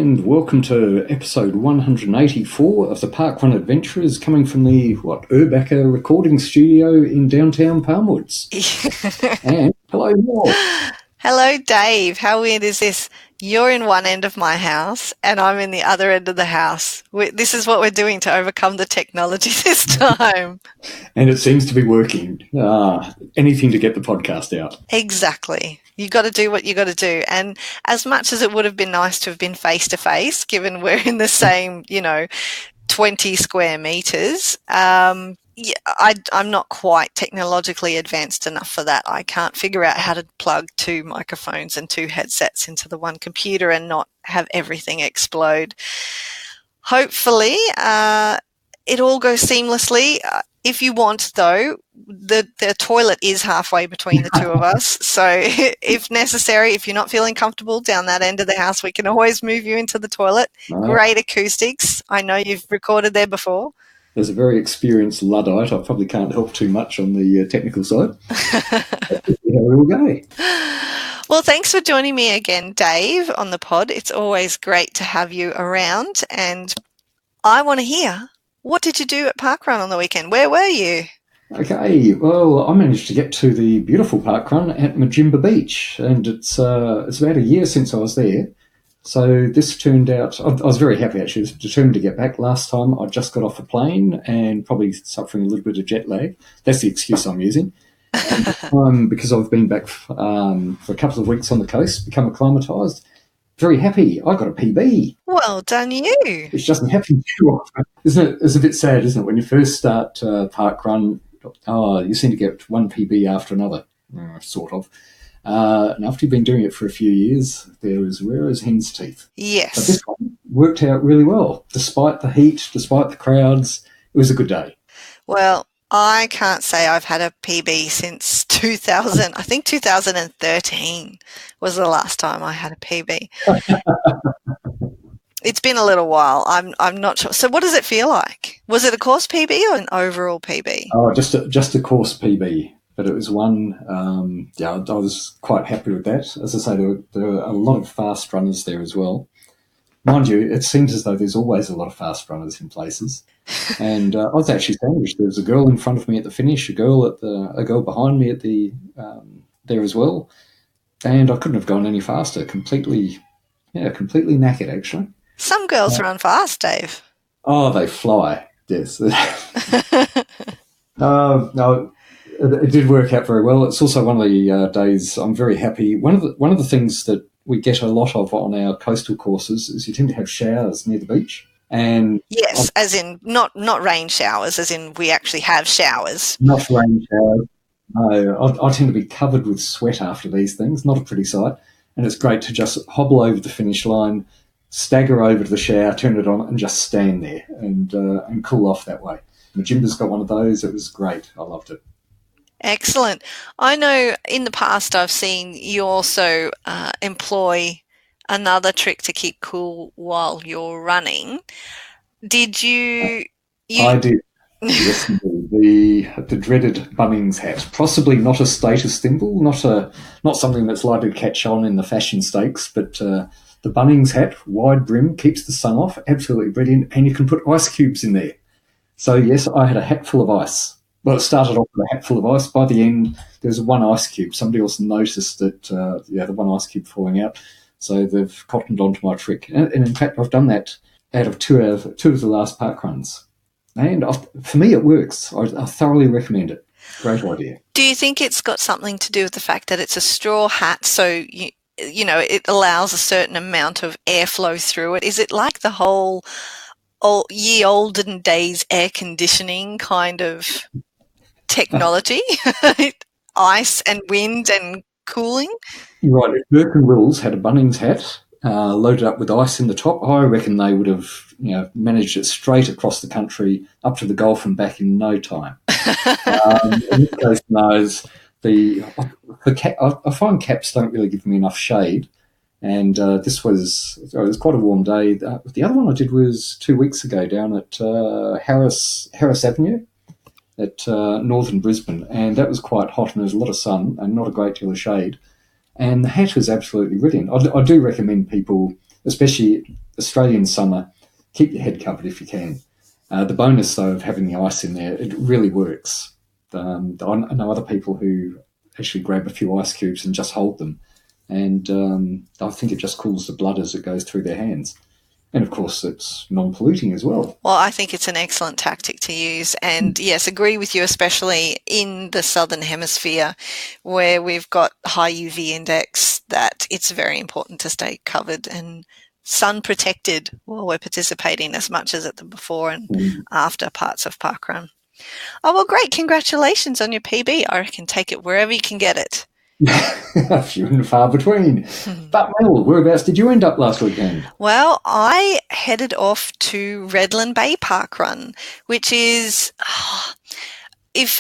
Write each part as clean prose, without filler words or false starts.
and welcome to episode 184 of the Parkrun Adventures, coming from the Urbacker recording studio in downtown Palmwoods. And hello, Maud. Hello, Dave. How weird is this? You're in one end of my house and I'm in the other end of the house. This is what we're doing to overcome the technology this time. And it seems to be working. Anything to get the podcast out. Exactly. You got to do what you got to do. And as much as it would have been nice to have been face to face, given we're in the same, 20 square meters, I'm not quite technologically advanced enough for that. I can't figure out how to plug two microphones and two headsets into the one computer and not have everything explode. Hopefully, it all goes seamlessly. If you want, though, the toilet is halfway between the two of us. So if necessary, if you're not feeling comfortable down that end of the house, we can always move you into the toilet. Right. Great acoustics. I know you've recorded there before. As a very experienced Luddite, I probably can't help too much on the technical side. Here we go. Well, thanks for joining me again, Dave, on the pod. It's always great to have you around. And I want to hear, what did you do at Parkrun on the weekend? Where were you? Okay, well, I managed to get to the beautiful Parkrun at Margie Beach, and it's about a year since I was there. So this turned out, I was very happy actually. I was determined to get back. Last time I just got off a plane and probably suffering a little bit of jet lag. That's the excuse I'm using. And because I've been back for a couple of weeks on the coast, become acclimatised, very happy. I got a PB. Well done you. Which doesn't happen too often. Isn't it? It's a bit sad, isn't it? When you first start Parkrun, you seem to get one PB after another, sort of. And after you've been doing it for a few years, they're as rare as hen's teeth. Yes. But this one worked out really well. Despite the heat, despite the crowds, it was a good day. Well, I can't say I've had a PB since 2000. I think 2013 was the last time I had a PB. It's been a little while. I'm not sure. So what does it feel like? Was it a course PB or an overall PB? Oh, just a course PB. But it was one, I was quite happy with that. As I say, there were a lot of fast runners there as well. Mind you, it seems as though there's always a lot of fast runners in places. And I was actually sandwiched. There was a girl in front of me at the finish, a girl behind me at the there as well. And I couldn't have gone any faster. Completely knackered, actually. Some girls run fast, Dave. Oh, they fly, yes. No. It did work out very well. It's also one of the days I'm very happy. One of the things that we get a lot of on our coastal courses is you tend to have showers near the beach. And yes, as in not rain showers, as in we actually have showers. Not rain showers. No, I tend to be covered with sweat after these things. Not a pretty sight. And it's great to just hobble over the finish line, stagger over to the shower, turn it on, and just stand there and cool off that way. Majimba's got one of those. It was great. I loved it. Excellent. I know in the past I've seen you also employ another trick to keep cool while you're running. Did you? I did. Yes, the dreaded Bunnings hat. Possibly not a status symbol, not something that's likely to catch on in the fashion stakes, but the Bunnings hat, wide brim, keeps the sun off, absolutely brilliant, and you can put ice cubes in there. So yes, I had a hat full of ice. Well, it started off with a hat full of ice. By the end, there was one ice cube. Somebody else noticed that, the one ice cube falling out. So they've cottoned onto my trick. And in fact, I've done that out of two of the last parkruns. And for me, it works. I thoroughly recommend it. Great idea. Do you think it's got something to do with the fact that it's a straw hat, so it allows a certain amount of airflow through it? Is it like the whole ye olden days air conditioning kind of technology? Ice and wind and cooling? You're right. If Burke and Wills had a Bunnings hat loaded up with ice in the top, I reckon they would have managed it straight across the country up to the Gulf and back in no time. In this case, no, I find caps don't really give me enough shade. And it was quite a warm day. The other one I did was 2 weeks ago down at Harris Avenue at northern Brisbane, and that was quite hot and there was a lot of sun and not a great deal of shade. And the hat was absolutely brilliant. I do recommend people especially Australian summer, keep your head covered if you can. The bonus, though, of having the ice in there, it really works. I know other people who actually grab a few ice cubes and just hold them, and I think it just cools the blood as it goes through their hands. And of course, it's non-polluting as well. Well, I think it's an excellent tactic to use. And yes, agree with you, especially in the Southern Hemisphere where we've got high UV index, that it's very important to stay covered and sun protected while we're participating as much as at the before and after parts of parkrun. Oh, well, great. Congratulations on your PB. I reckon take it wherever you can get it. Few and far between. But Mel, whereabouts did you end up last weekend? Well, I headed off to Redland Bay Parkrun, which is, if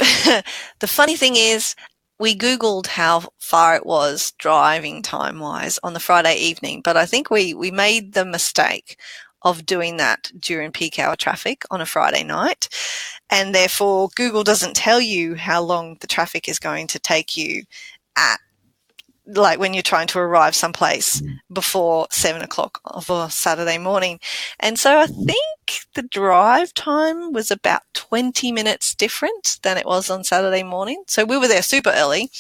the funny thing is, we Googled how far it was driving time-wise on the Friday evening, but I think we made the mistake of doing that during peak hour traffic on a Friday night, and therefore Google doesn't tell you how long the traffic is going to take you at, like, when you're trying to arrive someplace before 7 o'clock of a Saturday morning. And so I think the drive time was about 20 minutes different than it was on Saturday morning. So we were there super early.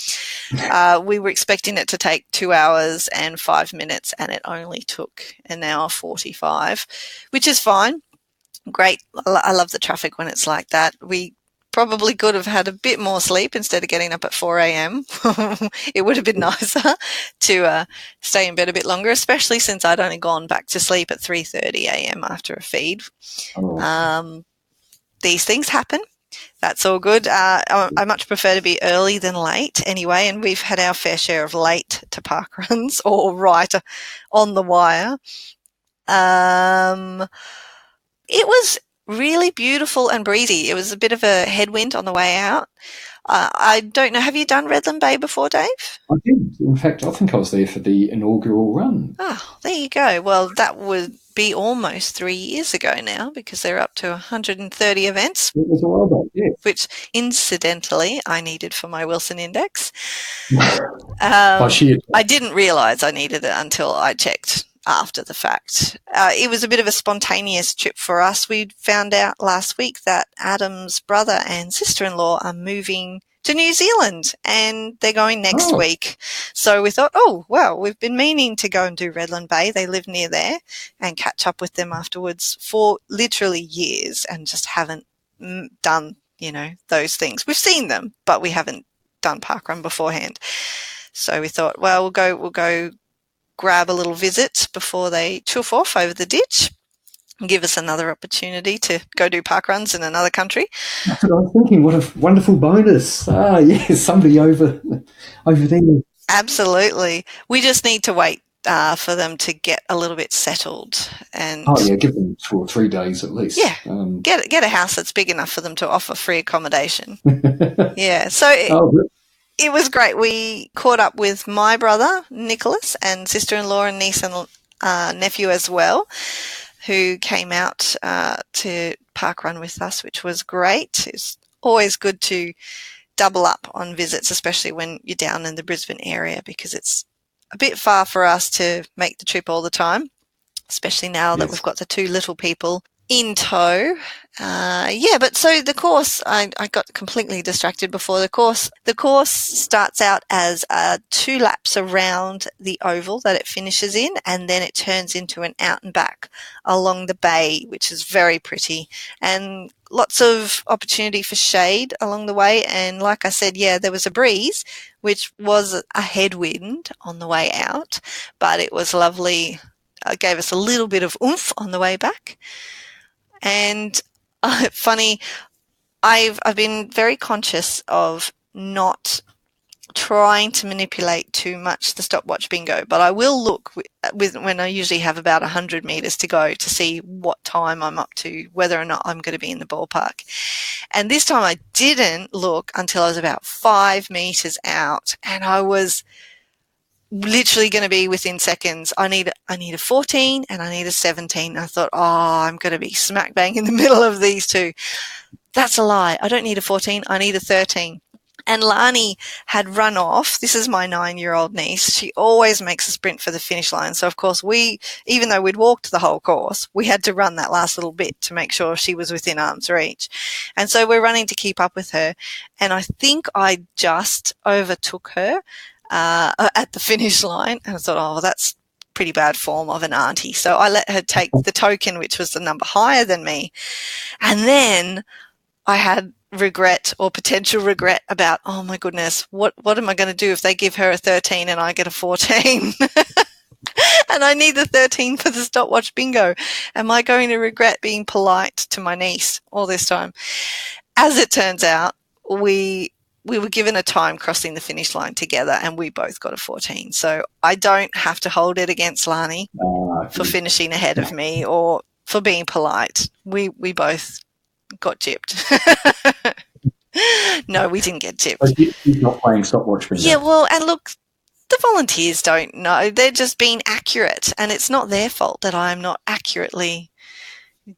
We were expecting it to take 2 hours and 5 minutes, and it only took an hour 45, which is fine. Great. I love the traffic when it's like that. We probably could have had a bit more sleep instead of getting up at 4 a.m. It would have been nicer to stay in bed a bit longer, especially since I'd only gone back to sleep at 3:30 a.m. after a feed. These things happen. That's all good. I much prefer to be early than late anyway, and we've had our fair share of late to parkruns or right on the wire. It was really beautiful and breezy. It was a bit of a headwind on the way out. I don't know. Have you done Redland Bay before, Dave? I did. In fact, I think I was there for the inaugural run. Oh, there you go. Well, that would be almost 3 years ago now, because they're up to 130 events. It was a while back, yes. Which, incidentally, I needed for my Wilson Index. I didn't realise I needed it until I checked after the fact. It was a bit of a spontaneous trip for us. We found out last week that Adam's brother and sister-in-law are moving to New Zealand, and they're going next week. So we thought, oh, well, we've been meaning to go and do Redland Bay. They live near there, and catch up with them afterwards for literally years, and just haven't done, those things. We've seen them, but we haven't done parkrun beforehand. So we thought, well, we'll go grab a little visit before they chuff off over the ditch and give us another opportunity to go do parkruns in another country. That's what I was thinking. What a wonderful bonus. Yes, somebody over there. Absolutely. We just need to wait for them to get a little bit settled. And give them 2 or 3 days at least. Yeah, get a house that's big enough for them to offer free accommodation. Yeah, so it was great. We caught up with my brother, Nicholas, and sister-in-law and niece and nephew as well, who came out to parkrun with us, which was great. It's always good to double up on visits, especially when you're down in the Brisbane area, because it's a bit far for us to make the trip all the time, especially now that we've got the 2 little people in tow. But so the course, I got completely distracted before the course. The course starts out as 2 laps around the oval that it finishes in, and then it turns into an out and back along the bay, which is very pretty, and lots of opportunity for shade along the way. And like I said, there was a breeze, which was a headwind on the way out, but it was lovely. It gave us a little bit of oomph on the way back. And funny, I've been very conscious of not trying to manipulate too much the stopwatch bingo, but I will look when I usually have about 100 meters to go to see what time I'm up to, whether or not I'm going to be in the ballpark. And this time I didn't look until I was about 5 meters out, and I was literally going to be within seconds. I need a 14 and I need a 17. I thought, I'm going to be smack bang in the middle of these 2. That's a lie. I don't need a 14. I need a 13. And Lani had run off. This is my 9-year-old niece. She always makes a sprint for the finish line. So, of course, even though we'd walked the whole course, we had to run that last little bit to make sure she was within arm's reach. And so we're running to keep up with her. And I think I just overtook her at the finish line. And I thought, oh, that's pretty bad form of an auntie. So I let her take the token, which was the number higher than me. And then I had regret or potential regret about, oh my goodness, what am I going to do if they give her a 13 and I get a 14? And I need the 13 for the stopwatch bingo. Am I going to regret being polite to my niece all this time? As it turns out, we were given a time crossing the finish line together and we both got a 14. So I don't have to hold it against Lani for finishing ahead of me or for being polite. We both got gypped. No, we didn't get gypped. But you're not playing stopwatch bingo. Yeah, well, and look, the volunteers don't know. They're just being accurate, and it's not their fault that I'm not accurately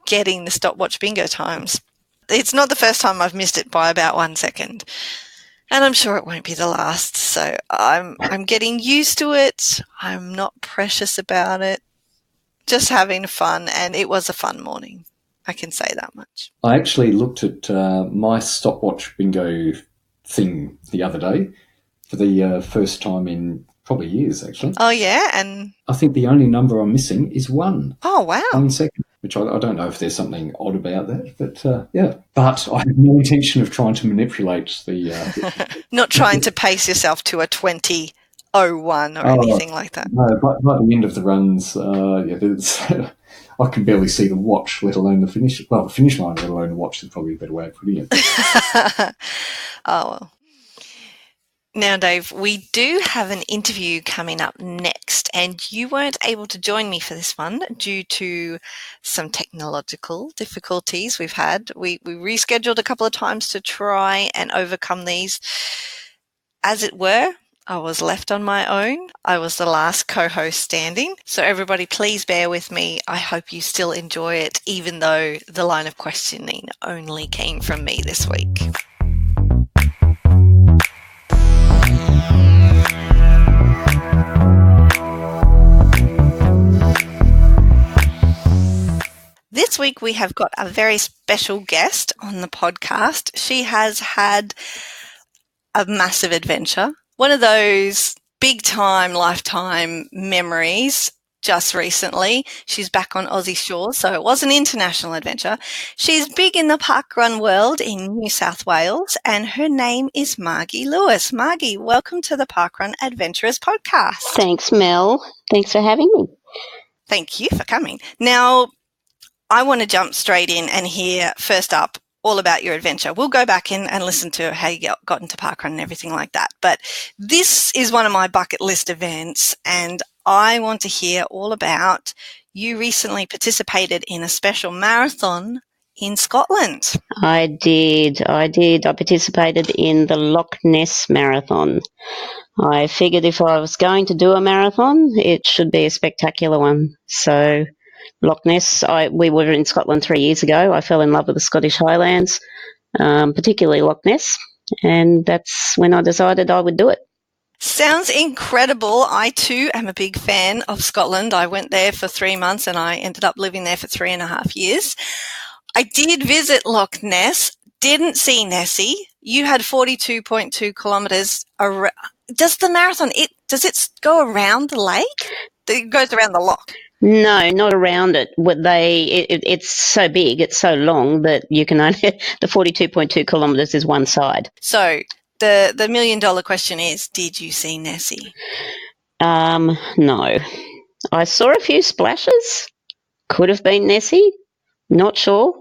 getting the stopwatch bingo times. It's not the first time I've missed it by about 1 second, and I'm sure it won't be the last. So I'm getting used to it. I'm not precious about it. Just having fun, and it was a fun morning. I can say that much. I actually looked at my stopwatch bingo thing the other day for the first time in probably years, actually. Oh, yeah? And I think the only number I'm missing is 1. Oh, wow. 1 second, which I don't know if there's something odd about that, but yeah. But I have no intention of trying to manipulate the... Not trying to pace yourself to a 20.01 or anything like that. No, by the end of the runs, I can barely see the watch, let alone the finish. Well, the finish line, let alone the watch, is probably a better way of putting it. Oh, well. Now, Dave, we do have an interview coming up next, and you weren't able to join me for this one due to some technological difficulties we've had. We rescheduled a couple of times to try and overcome these. As it were, I was left on my own. I was the last co-host standing. So everybody, please bear with me. I hope you still enjoy it, even though the line of questioning only came from me this week. This week we have got a very special guest on the podcast. She has had a massive adventure. One of those big-time, lifetime memories just recently. She's back on Aussie shores, so it was an international adventure. She's big in the parkrun world in New South Wales, and her name is Margie Lewis. Margie, welcome to the Parkrun Adventurers podcast. Thanks, Mel. Thanks for having me. Thank you for coming. Now, I want to jump straight in and hear, first up, all about your adventure. We'll go back in and listen to how you got into parkrun and everything like that. But this is one of my bucket list events, and I want to hear all about you recently participated in a special marathon in Scotland. I did. I participated in the Loch Ness Marathon. I figured if I was going to do a marathon, it should be a spectacular one. So Loch Ness, we were in Scotland 3 years ago. I fell in love with the Scottish Highlands, particularly Loch Ness, and that's when I decided I would do it. Sounds incredible. I too am a big fan of Scotland. I went there for 3 months and I ended up living there for 3.5 years. I did visit Loch Ness, didn't see Nessie. You had 42.2 kilometres. Does the marathon, does it go around the lake? It goes around the loch. No, not around it. It's so big, it's so long that you can only, the 42.2 kilometres is one side. So the $1 million question is, did you see Nessie? No. I saw a few splashes. Could have been Nessie. Not sure.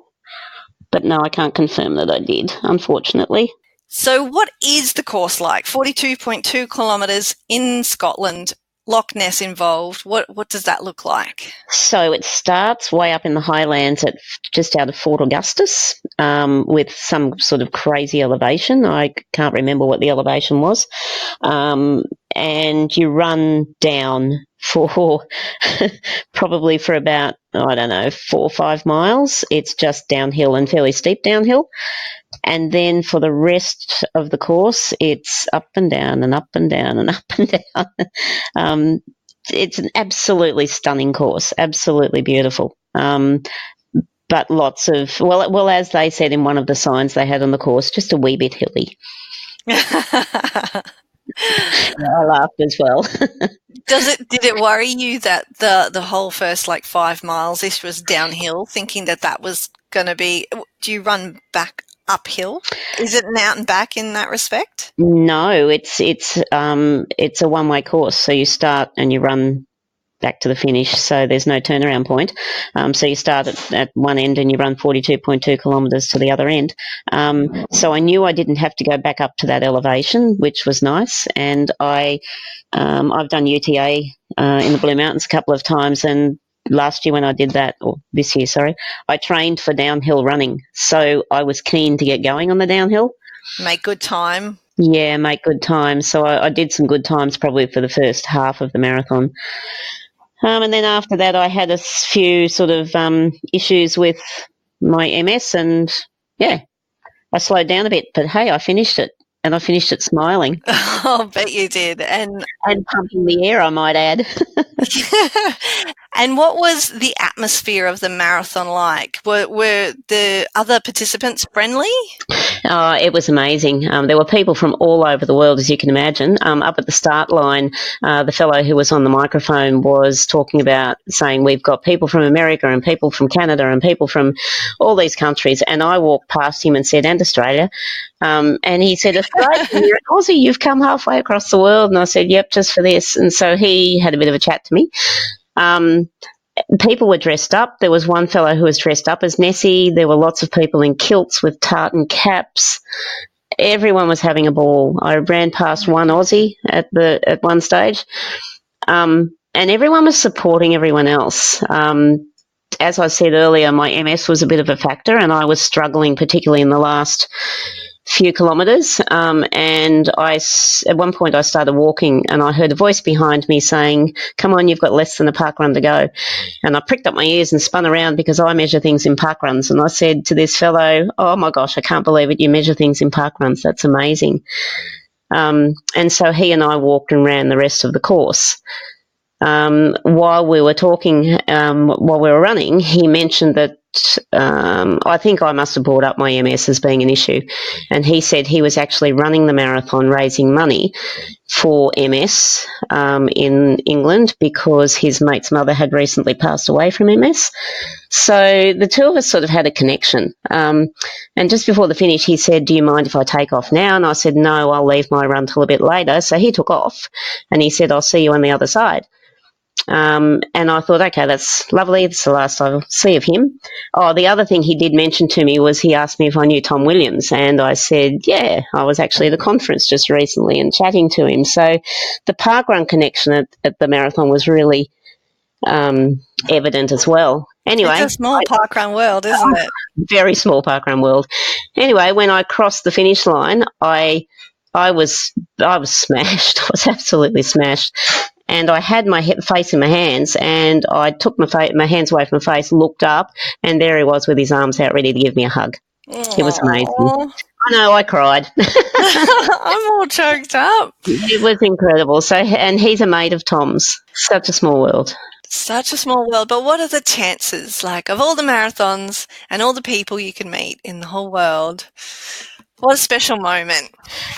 But no, I can't confirm that I did, unfortunately. So what is the course like? 42.2 kilometres in Scotland, Loch Ness involved. What does that look like? So it starts way up in the Highlands at just out of Fort Augustus, with some sort of crazy elevation. I can't remember what the elevation was. and you run down for probably for about, I don't know, 4 or 5 miles. It's just downhill and fairly steep downhill. And then for the rest of the course, it's up and down and up and down and up and down. It's an absolutely stunning course, absolutely beautiful. But lots of, well, as they said in one of the signs they had on the course, just a wee bit hilly. I laughed as well. Did it worry you that the whole first 5 miles this was downhill, thinking that was going to be? Do you run back uphill? Is it an out and back in that respect? No, it's a one-way course. So you start and you run back to the finish, so there's no turnaround point. So you start at one end and you run 42.2 kilometres to the other end. So I knew I didn't have to go back up to that elevation, which was nice. And I've done UTA in the Blue Mountains a couple of times, and last year when I did that, or this year, sorry, I trained for downhill running. So I was keen to get going on the downhill. Make good time. Yeah, make good time. So I did some good times probably for the first half of the marathon. And then after that, I had a few sort of issues with my MS, and yeah, I slowed down a bit. But hey, I finished it, and I finished it smiling. I'll bet you did, and pumping the air, I might add. And what was the atmosphere of the marathon like? Were the other participants friendly? It was amazing. There were people from all over the world, as you can imagine. Up at the start line, the fellow who was on the microphone was talking about saying, we've got people from America and people from Canada and people from all these countries. And I walked past him and said, and Australia. And he said, Australia, you're an Aussie, you've come halfway across the world. And I said, yep, just for this. And so he had a bit of a chat to me. People were dressed up. There was one fellow who was dressed up as Nessie. There were lots of people in kilts with tartan caps. Everyone was having a ball. I ran past one Aussie at one stage, and everyone was supporting everyone else. As I said earlier, my MS was a bit of a factor, and I was struggling, particularly in the last few kilometres, and at one point I started walking and I heard a voice behind me saying, come on, you've got less than a park run to go. And I pricked up my ears and spun around because I measure things in park runs, and I said to this fellow, oh my gosh, I can't believe it, you measure things in park runs, that's amazing. And so he and I walked and ran the rest of the course. While we were talking, while we were running, he mentioned that I think I must have brought up my MS as being an issue, and he said he was actually running the marathon raising money for MS in England because his mate's mother had recently passed away from MS. So the two of us sort of had a connection. And just before the finish, he said, do you mind if I take off now? And I said, no, I'll leave my run till a bit later. So he took off and he said, I'll see you on the other side. And I thought, okay, that's lovely. It's the last I'll see of him. Oh, the other thing he did mention to me was he asked me if I knew Tom Williams, and I said, yeah, I was actually at a conference just recently and chatting to him. So the parkrun connection at the marathon was really evident as well. Anyway, it's a small parkrun world, isn't it? Very small parkrun world. Anyway, when I crossed the finish line, I was smashed. I was absolutely smashed. And I had my face in my hands, and I took my hands away from my face, looked up, and there he was with his arms out ready to give me a hug. Aww. It was amazing. I know, I cried. I'm all choked up. It was incredible. So, and he's a mate of Tom's. Such a small world. Such a small world. But what are the chances, of all the marathons and all the people you can meet in the whole world? What a special moment.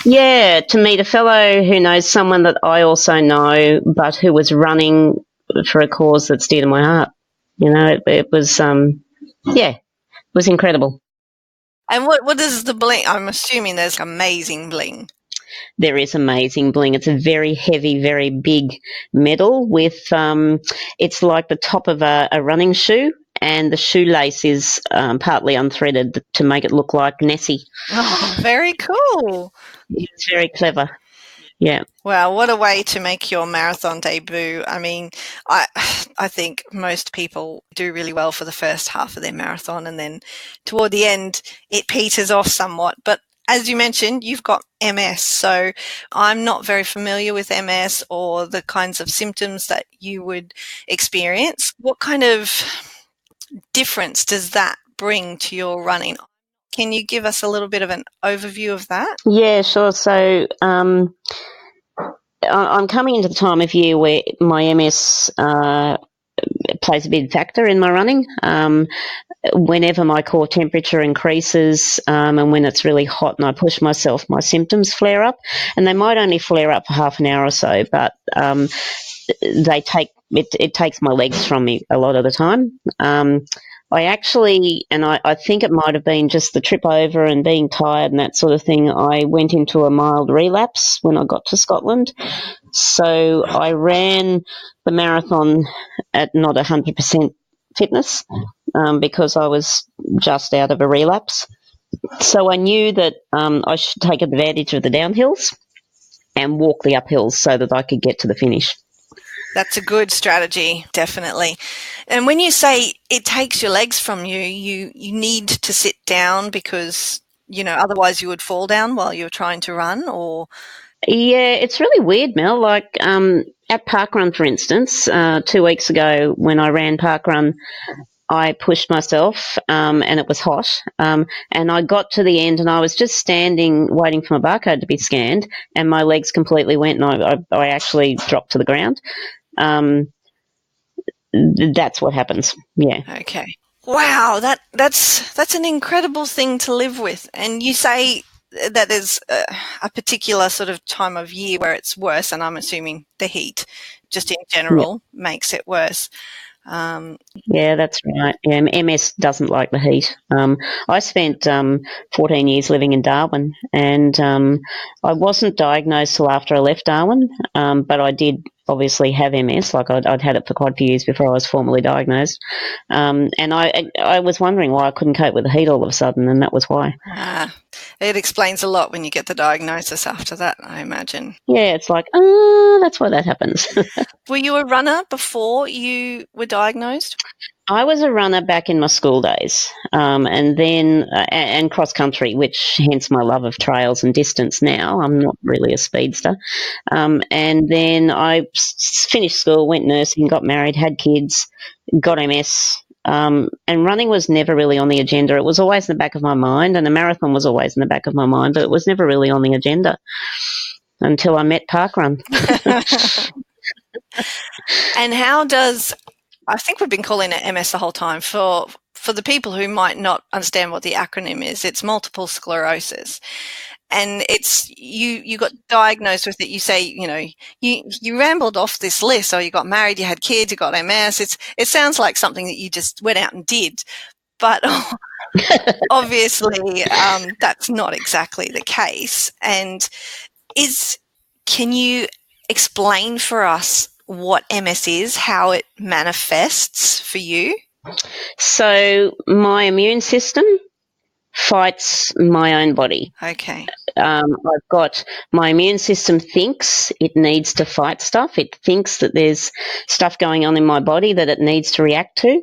Yeah, to meet a fellow who knows someone that I also know, but who was running for a cause that's dear to my heart. You know, it was, it was incredible. And what is the bling? I'm assuming there's amazing bling. There is amazing bling. It's a very heavy, very big medal with, it's like the top of a running shoe, and the shoelace is partly unthreaded to make it look like Nessie. Oh, very cool. It's very clever. Yeah. Wow, what a way to make your marathon debut. I mean, I think most people do really well for the first half of their marathon, and then toward the end it peters off somewhat. But as you mentioned, you've got MS. So I'm not very familiar with MS or the kinds of symptoms that you would experience. What kind of difference does that bring to your running? Can you give us a little bit of an overview of that? Yeah, sure. So I'm coming into the time of year where my MS plays a big factor in my running. Whenever my core temperature increases and when it's really hot and I push myself, my symptoms flare up, and they might only flare up for half an hour or so, but it takes my legs from me a lot of the time. I think it might have been just the trip over and being tired and that sort of thing. I went into a mild relapse when I got to Scotland. So I ran the marathon at not 100% fitness because I was just out of a relapse. So I knew that I should take advantage of the downhills and walk the uphills so that I could get to the finish. That's a good strategy, definitely. And when you say it takes your legs from you, you need to sit down because, otherwise you would fall down while you're trying to run, or? Yeah, it's really weird, Mel. Like at parkrun, for instance, 2 weeks ago when I ran parkrun, I pushed myself and it was hot. And I got to the end and I was just standing waiting for my barcode to be scanned, and my legs completely went and I actually dropped to the ground. That's what happens. Yeah. Okay. Wow, that's an incredible thing to live with. And you say that there's a particular sort of time of year where it's worse, and I'm assuming the heat just in general makes it worse. Yeah, that's right. Yeah, MS doesn't like the heat. I spent 14 years living in Darwin, and I wasn't diagnosed till after I left Darwin, but I did obviously have MS. Like I'd had it for quite a few years before I was formally diagnosed, and I was wondering why I couldn't cope with the heat all of a sudden, and that was why. It explains a lot when you get the diagnosis after that, I imagine. Yeah, it's like, that's why that happens. Were you a runner before you were diagnosed? I was a runner back in my school days, and then and cross country, which hence my love of trails and distance. Now I'm not really a speedster, and then I finished school, went nursing, got married, had kids, got MS. And running was never really on the agenda. It was always in the back of my mind, and a marathon was always in the back of my mind, but it was never really on the agenda until I met parkrun. And how does, I think we've been calling it MS the whole time, for the people who might not understand what the acronym is, it's multiple sclerosis. And it's you got diagnosed with it. You say, you rambled off this list. So you got married, you had kids, you got MS. It sounds like something that you just went out and did, but obviously that's not exactly the case. And can you explain for us what MS is, how it manifests for you? So my immune system fights my own body. Okay. I've got my immune system thinks it needs to fight stuff. It thinks that there's stuff going on in my body that it needs to react to.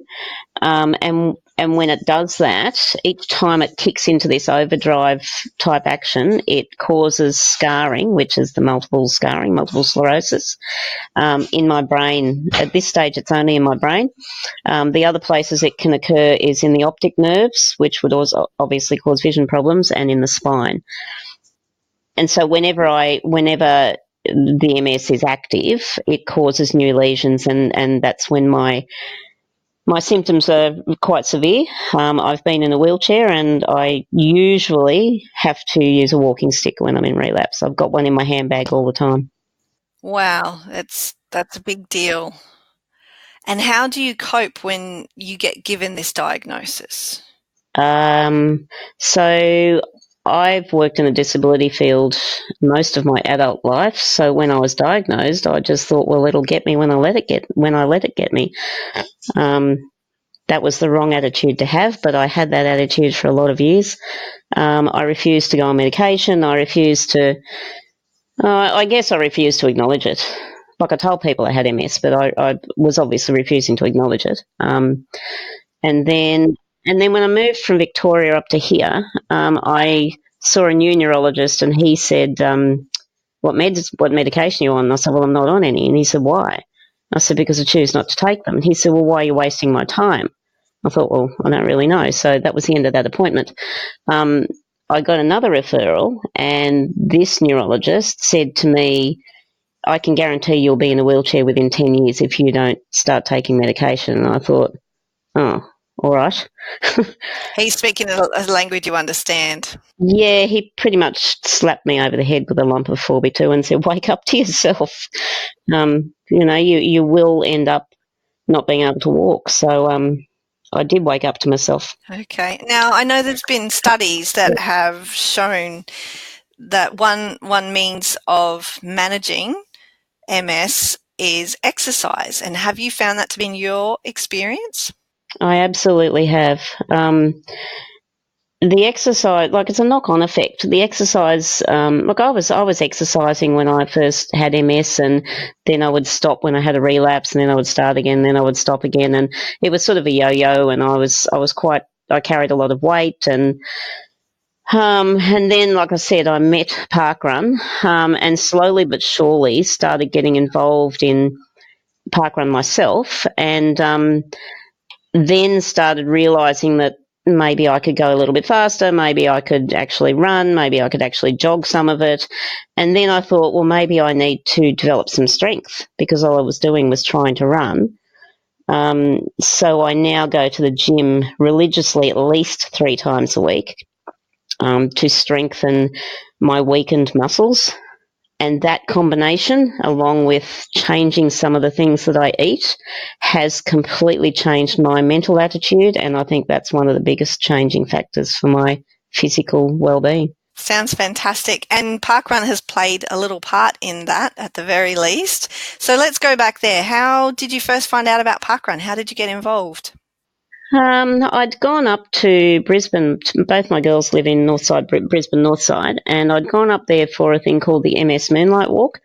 And when it does that, each time it kicks into this overdrive type action, it causes scarring, which is the multiple sclerosis, in my brain. At this stage, it's only in my brain. The other places it can occur is in the optic nerves, which would also obviously cause vision problems, and in the spine. And so whenever the MS is active, it causes new lesions, and that's when my symptoms are quite severe. I've been in a wheelchair, and I usually have to use a walking stick when I'm in relapse. I've got one in my handbag all the time. Wow, that's a big deal. And how do you cope when you get given this diagnosis? So I've worked in the disability field most of my adult life. So when I was diagnosed, I just thought, well, it'll get me when I let it get me. That was the wrong attitude to have, but I had that attitude for a lot of years. I refused to go on medication. I refused to acknowledge it. Like, I told people I had MS, but I was obviously refusing to acknowledge it. And then when I moved from Victoria up to here, I saw a new neurologist, and he said, what medication are you on? And I said, well, I'm not on any. And he said, why? I said, because I choose not to take them. And he said, well, why are you wasting my time? I thought, well, I don't really know. So that was the end of that appointment. I got another referral, and this neurologist said to me, I can guarantee you'll be in a wheelchair within 10 years if you don't start taking medication. And I thought, oh, all right. He's speaking a language you understand. Yeah, he pretty much slapped me over the head with a lump of 4B2 and said, wake up to yourself. You will end up not being able to walk. So I did wake up to myself. Okay. Now, I know there's been studies that have shown that one means of managing MS is exercise. And have you found that to be in your experience? I absolutely have. The exercise, like, it's a knock-on effect. The exercise, I was exercising when I first had MS, and then I would stop when I had a relapse, and then I would start again, and then I would stop again, and it was sort of a yo-yo. And I carried a lot of weight, and then, like I said, I met parkrun, and slowly but surely started getting involved in parkrun myself, and then started realising that maybe I could go a little bit faster, maybe I could actually run, maybe I could actually jog some of it. And then I thought, well, maybe I need to develop some strength, because all I was doing was trying to run. So I now go to the gym religiously at least 3 times a week to strengthen my weakened muscles. And that combination, along with changing some of the things that I eat, has completely changed my mental attitude. And I think that's one of the biggest changing factors for my physical well-being. Sounds fantastic. And parkrun has played a little part in that at the very least. So let's go back there. How did you first find out about parkrun? How did you get involved? I'd gone up to Brisbane. Both my girls live in Brisbane Northside, and I'd gone up there for a thing called the MS Moonlight Walk,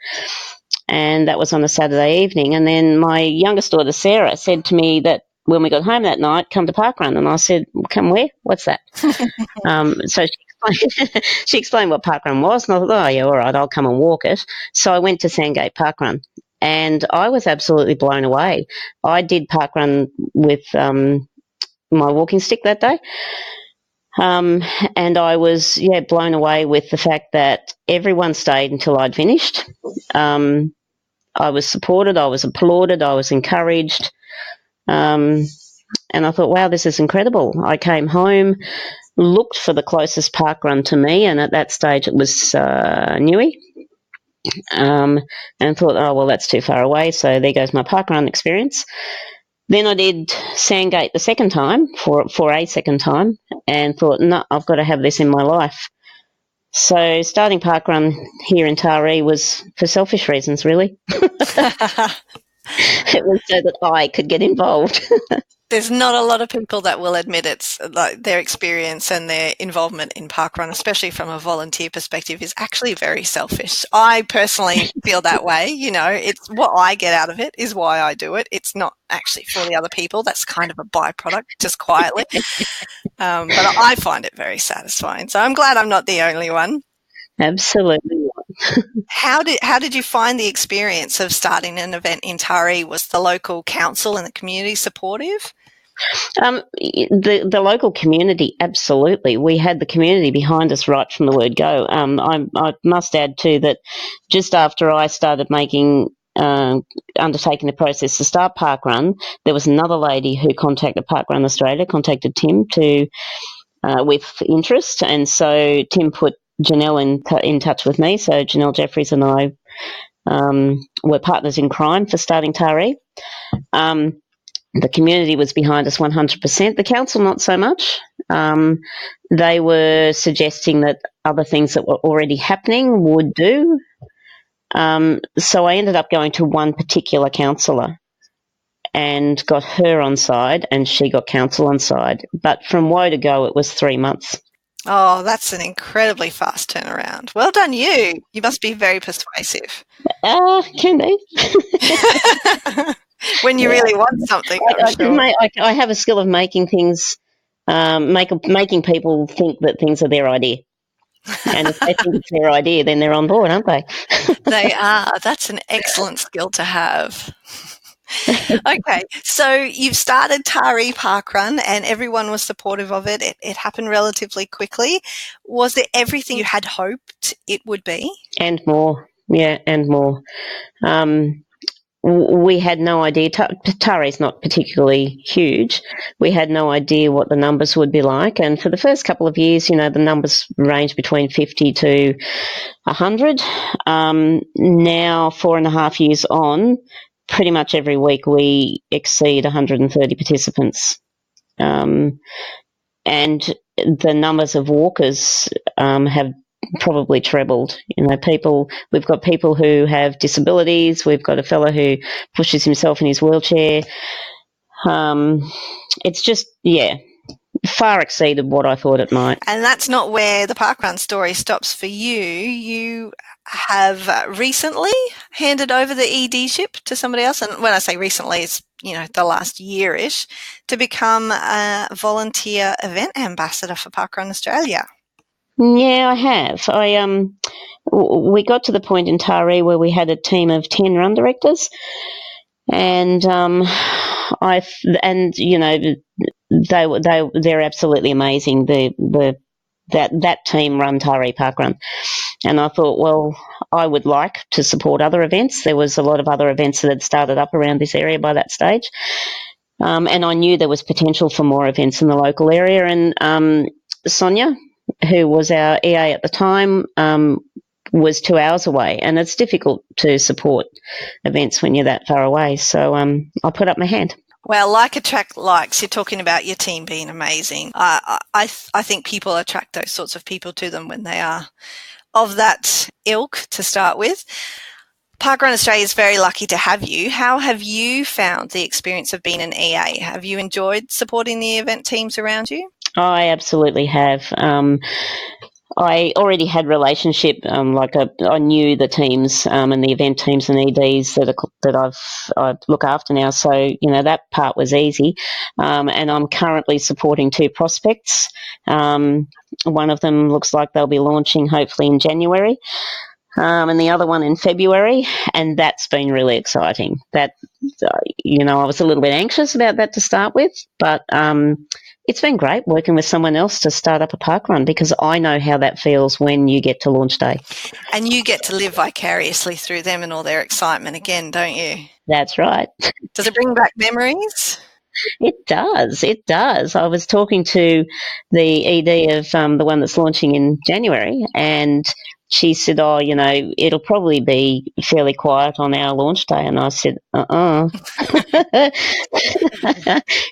and that was on a Saturday evening. And then my youngest daughter, Sarah, said to me that when we got home that night, come to parkrun. And I said, come where? What's that? So she explained what parkrun was, and I thought, oh, yeah, all right, I'll come and walk it. So I went to Sandgate Parkrun, and I was absolutely blown away. I did parkrun with my walking stick that day. And I was, blown away with the fact that everyone stayed until I'd finished. I was supported, I was applauded, I was encouraged. And I thought, wow, this is incredible. I came home, looked for the closest parkrun to me, and at that stage it was Newey. And thought, oh, well, that's too far away, so there goes my parkrun experience. Then I did Sandgate the second time, for a second time, and thought, no, I've got to have this in my life. So starting parkrun here in Taree was for selfish reasons, really. It was so that I could get involved. There's not a lot of people that will admit it's like their experience and their involvement in parkrun, especially from a volunteer perspective, is actually very selfish. I personally feel that way. It's what I get out of it is why I do it. It's not actually for the other people. That's kind of a byproduct, just quietly. But I find it very satisfying. So I'm glad I'm not the only one. Absolutely. How did you find the experience of starting an event in Taree? Was the local council and the community supportive? The local community, absolutely. We had the community behind us right from the word go. I must add too that just after I started undertaking the process to start parkrun, there was another lady who contacted Parkrun Australia, contacted Tim with interest, and so Tim put Janelle in touch with me. So Janelle Jeffries and I were partners in crime for starting Taree. The community was behind us 100%. The council, not so much. They were suggesting that other things that were already happening would do. So I ended up going to one particular councillor and got her on side, and she got council on side. But from woe to go, it was 3 months. Oh, that's an incredibly fast turnaround. Well done, you. You must be very persuasive. Can be. When you really want something. I have a skill of making things, making people think that things are their idea. And if they think it's their idea, then they're on board, aren't they? They are. That's an excellent skill to have. Okay, so you've started Taree Parkrun and everyone was supportive of it. It happened relatively quickly. Was it everything you had hoped it would be? And more. Yeah, and more. We had no idea. Taree's not particularly huge. We had no idea what the numbers would be like. And for the first couple of years, the numbers ranged between 50 to 100. Now, 4.5 years on, pretty much every week we exceed 130 participants. And the numbers of walkers have probably trebled. We've got people who have disabilities. We've got a fellow who pushes himself in his wheelchair. It's just, far exceeded what I thought it might. And that's not where the parkrun story stops for you. You have recently handed over the ED-ship to somebody else. And when I say recently, it's, the last year-ish, to become a volunteer event ambassador for Parkrun Australia. Yeah, I have. We got to the point in Taree where we had a team of 10 run directors, and they're absolutely amazing. That team run Taree Parkrun, and I thought, well, I would like to support other events. There was a lot of other events that had started up around this area by that stage, and I knew there was potential for more events in the local area. And Sonia, who was our EA at the time, was 2 hours away, and it's difficult to support events when you're that far away. So I put up my hand. Well, like attract likes. You're talking about your team being amazing. I think people attract those sorts of people to them when they are of that ilk to start with. Parkrun Australia is very lucky to have you. How have you found the experience of being an EA? Have you enjoyed supporting the event teams around you? I absolutely have. I already had relationship, I knew the teams and the event teams and EDs that I look after now. So, that part was easy. And I'm currently supporting 2 prospects. One of them looks like they'll be launching hopefully in January. And the other one in February, and that's been really exciting. That, I was a little bit anxious about that to start with, but it's been great working with someone else to start up a parkrun, because I know how that feels when you get to launch day. And you get to live vicariously through them and all their excitement again, don't you? That's right. Does it bring back memories? It does. It does. I was talking to the ED of the one that's launching in January, and she said, it'll probably be fairly quiet on our launch day. And I said, No,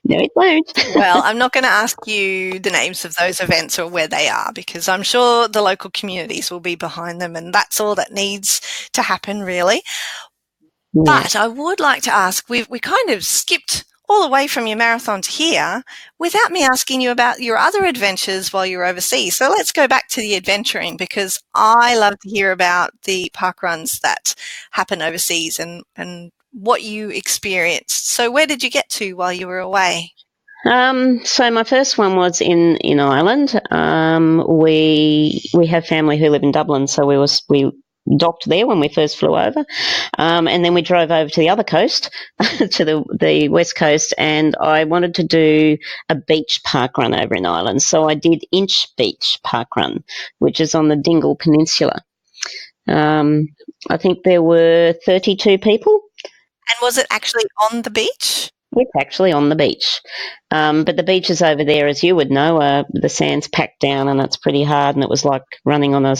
it won't. Well, I'm not going to ask you the names of those events or where they are, because I'm sure the local communities will be behind them, and that's all that needs to happen, really. Yeah. But I would like to ask, we kind of skipped all the way from your marathon to here without me asking you about your other adventures while you were overseas. So let's go back to the adventuring, because I love to hear about the parkruns that happen overseas and what you experienced. So where did you get to while you were away? So my first one was in Ireland. We have family who live in Dublin, so we docked there when we first flew over, and then we drove over to the other coast, to the west coast, and I wanted to do a beach parkrun over in Ireland. So I did Inch Beach Parkrun, which is on the Dingle Peninsula. I think there were 32 people. And was it actually on the beach? It's actually on the beach. But the beaches over there, as you would know, the sand's packed down and it's pretty hard, and it was like running on a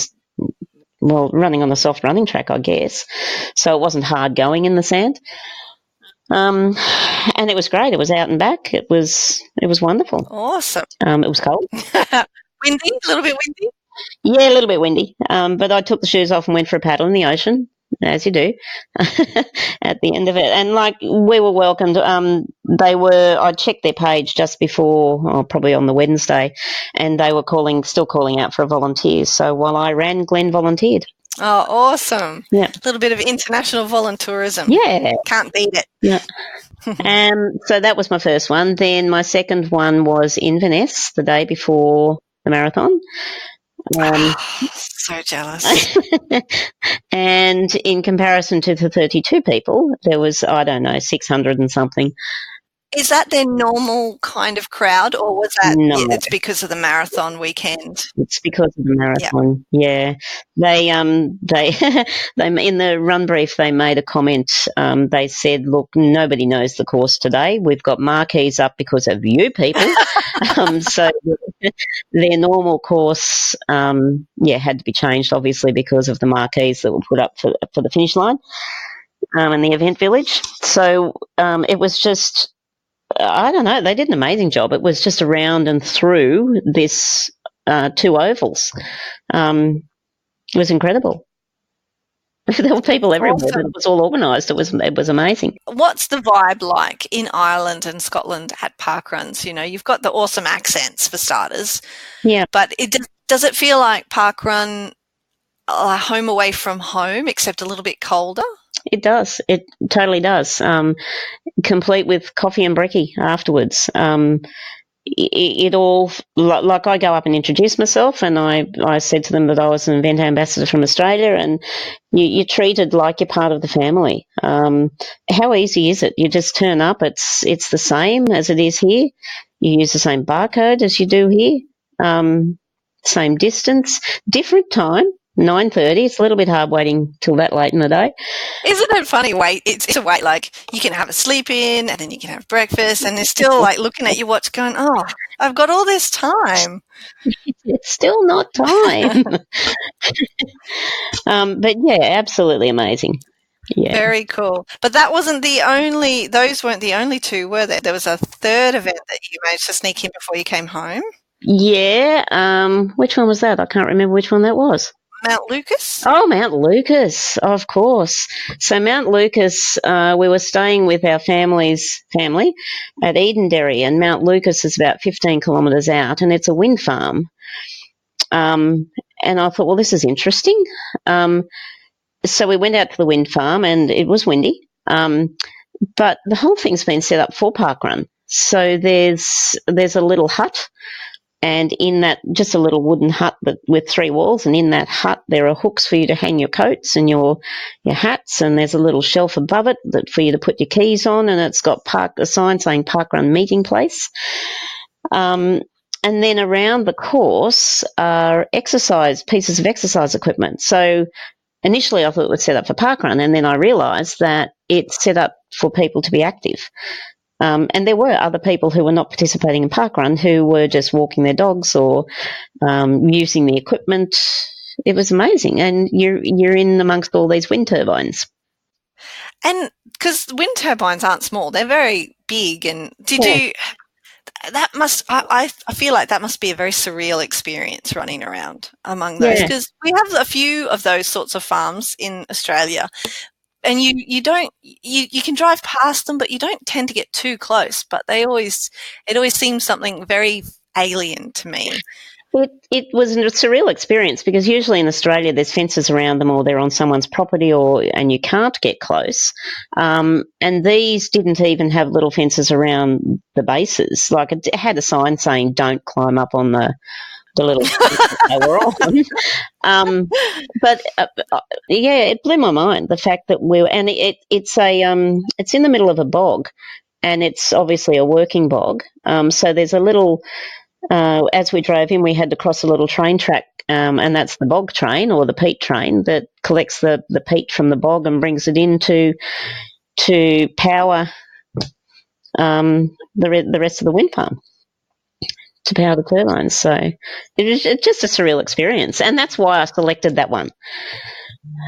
soft running track, I guess. So it wasn't hard going in the sand. And it was great. It was out and back. It was wonderful. Awesome. It was cold. Windy? A little bit windy? Yeah, a little bit windy. But I took the shoes off and went for a paddle in the ocean, as you do, at the end of it. And we were welcomed. I checked their page just before, or probably on the Wednesday, and they were still calling out for volunteers. So while I ran, Glenn volunteered. Oh, awesome. Yeah. A little bit of international voluntourism. Yeah. Can't beat it. Yeah. So that was my first one. Then my second one was Inverness, the day before the marathon. So jealous. And in comparison to the 32 people, there was, 600 and something. Is that their normal kind of crowd, or was that No. it's because of the marathon weekend? It's because of the marathon. Yeah. They in the run brief they made a comment. They said, "Look, nobody knows the course today. We've got marquees up because of you people." So their normal course, had to be changed, obviously, because of the marquees that were put up for the finish line in the event village. So it was just, I don't know, they did an amazing job. It was just around and through this 2 ovals. It was incredible. There were people everywhere. Awesome. It was all organised. It was amazing. What's the vibe like in Ireland and Scotland at parkruns? You know, you've got the awesome accents for starters. Yeah. But does it feel like parkrun home away from home, except a little bit colder? It does. It totally does. Complete with coffee and brekkie afterwards. It all, like, I go up and introduce myself, and I said to them that I was an event ambassador from Australia, and you're treated like you're part of the family. How easy is it? You just turn up. It's the same as it is here. You use the same barcode as you do here. Same distance, different time. 9:30. It's a little bit hard waiting till that late in the day. Isn't it funny? It's a wait. Like, you can have a sleep in, and then you can have breakfast, and they're still like looking at your watch, going, "Oh, I've got all this time." It's still not time. But yeah, absolutely amazing. Yeah. Very cool. But that wasn't those weren't the only 2, were there? There was a third event that you managed to sneak in before you came home. Yeah. Which one was that? I can't remember which one that was. Mount Lucas? Oh, Mount Lucas, of course. So Mount Lucas, we were staying with our family at Edenderry, and Mount Lucas is about 15 kilometres out, and it's a wind farm. And I thought, well, this is interesting. So we went out to the wind farm, and it was windy. But the whole thing's been set up for parkrun. So there's a little hut. And in that, just a little wooden hut with 3 walls, and in that hut there are hooks for you to hang your coats and your hats, and there's a little shelf above it for you to put your keys on, and it's got a sign saying Parkrun Meeting Place. And then around the course are pieces of exercise equipment. So initially I thought it was set up for parkrun, and then I realised that it's set up for people to be active. And there were other people who were not participating in parkrun who were just walking their dogs or using the equipment. It was amazing, and you're in amongst all these wind turbines. And because wind turbines aren't small, they're very big. And I feel like that must be a very surreal experience running around among those, because we have a few of those sorts of farms in Australia. And you can drive past them, but you don't tend to get too close. But it always seems something very alien to me. It was a surreal experience, because usually in Australia there's fences around them, or they're on someone's property, and you can't get close. And these didn't even have little fences around the bases. Like, it had a sign saying "Don't climb up on the little they were on." But it blew my mind, the fact that it's in the middle of a bog, and it's obviously a working bog. So there's a little, as we drove in, we had to cross a little train track, and that's the bog train, or the peat train, that collects the peat from the bog and brings it in to power the rest of the wind farm, to power the turbines. So it was just a surreal experience, and that's why I selected that one,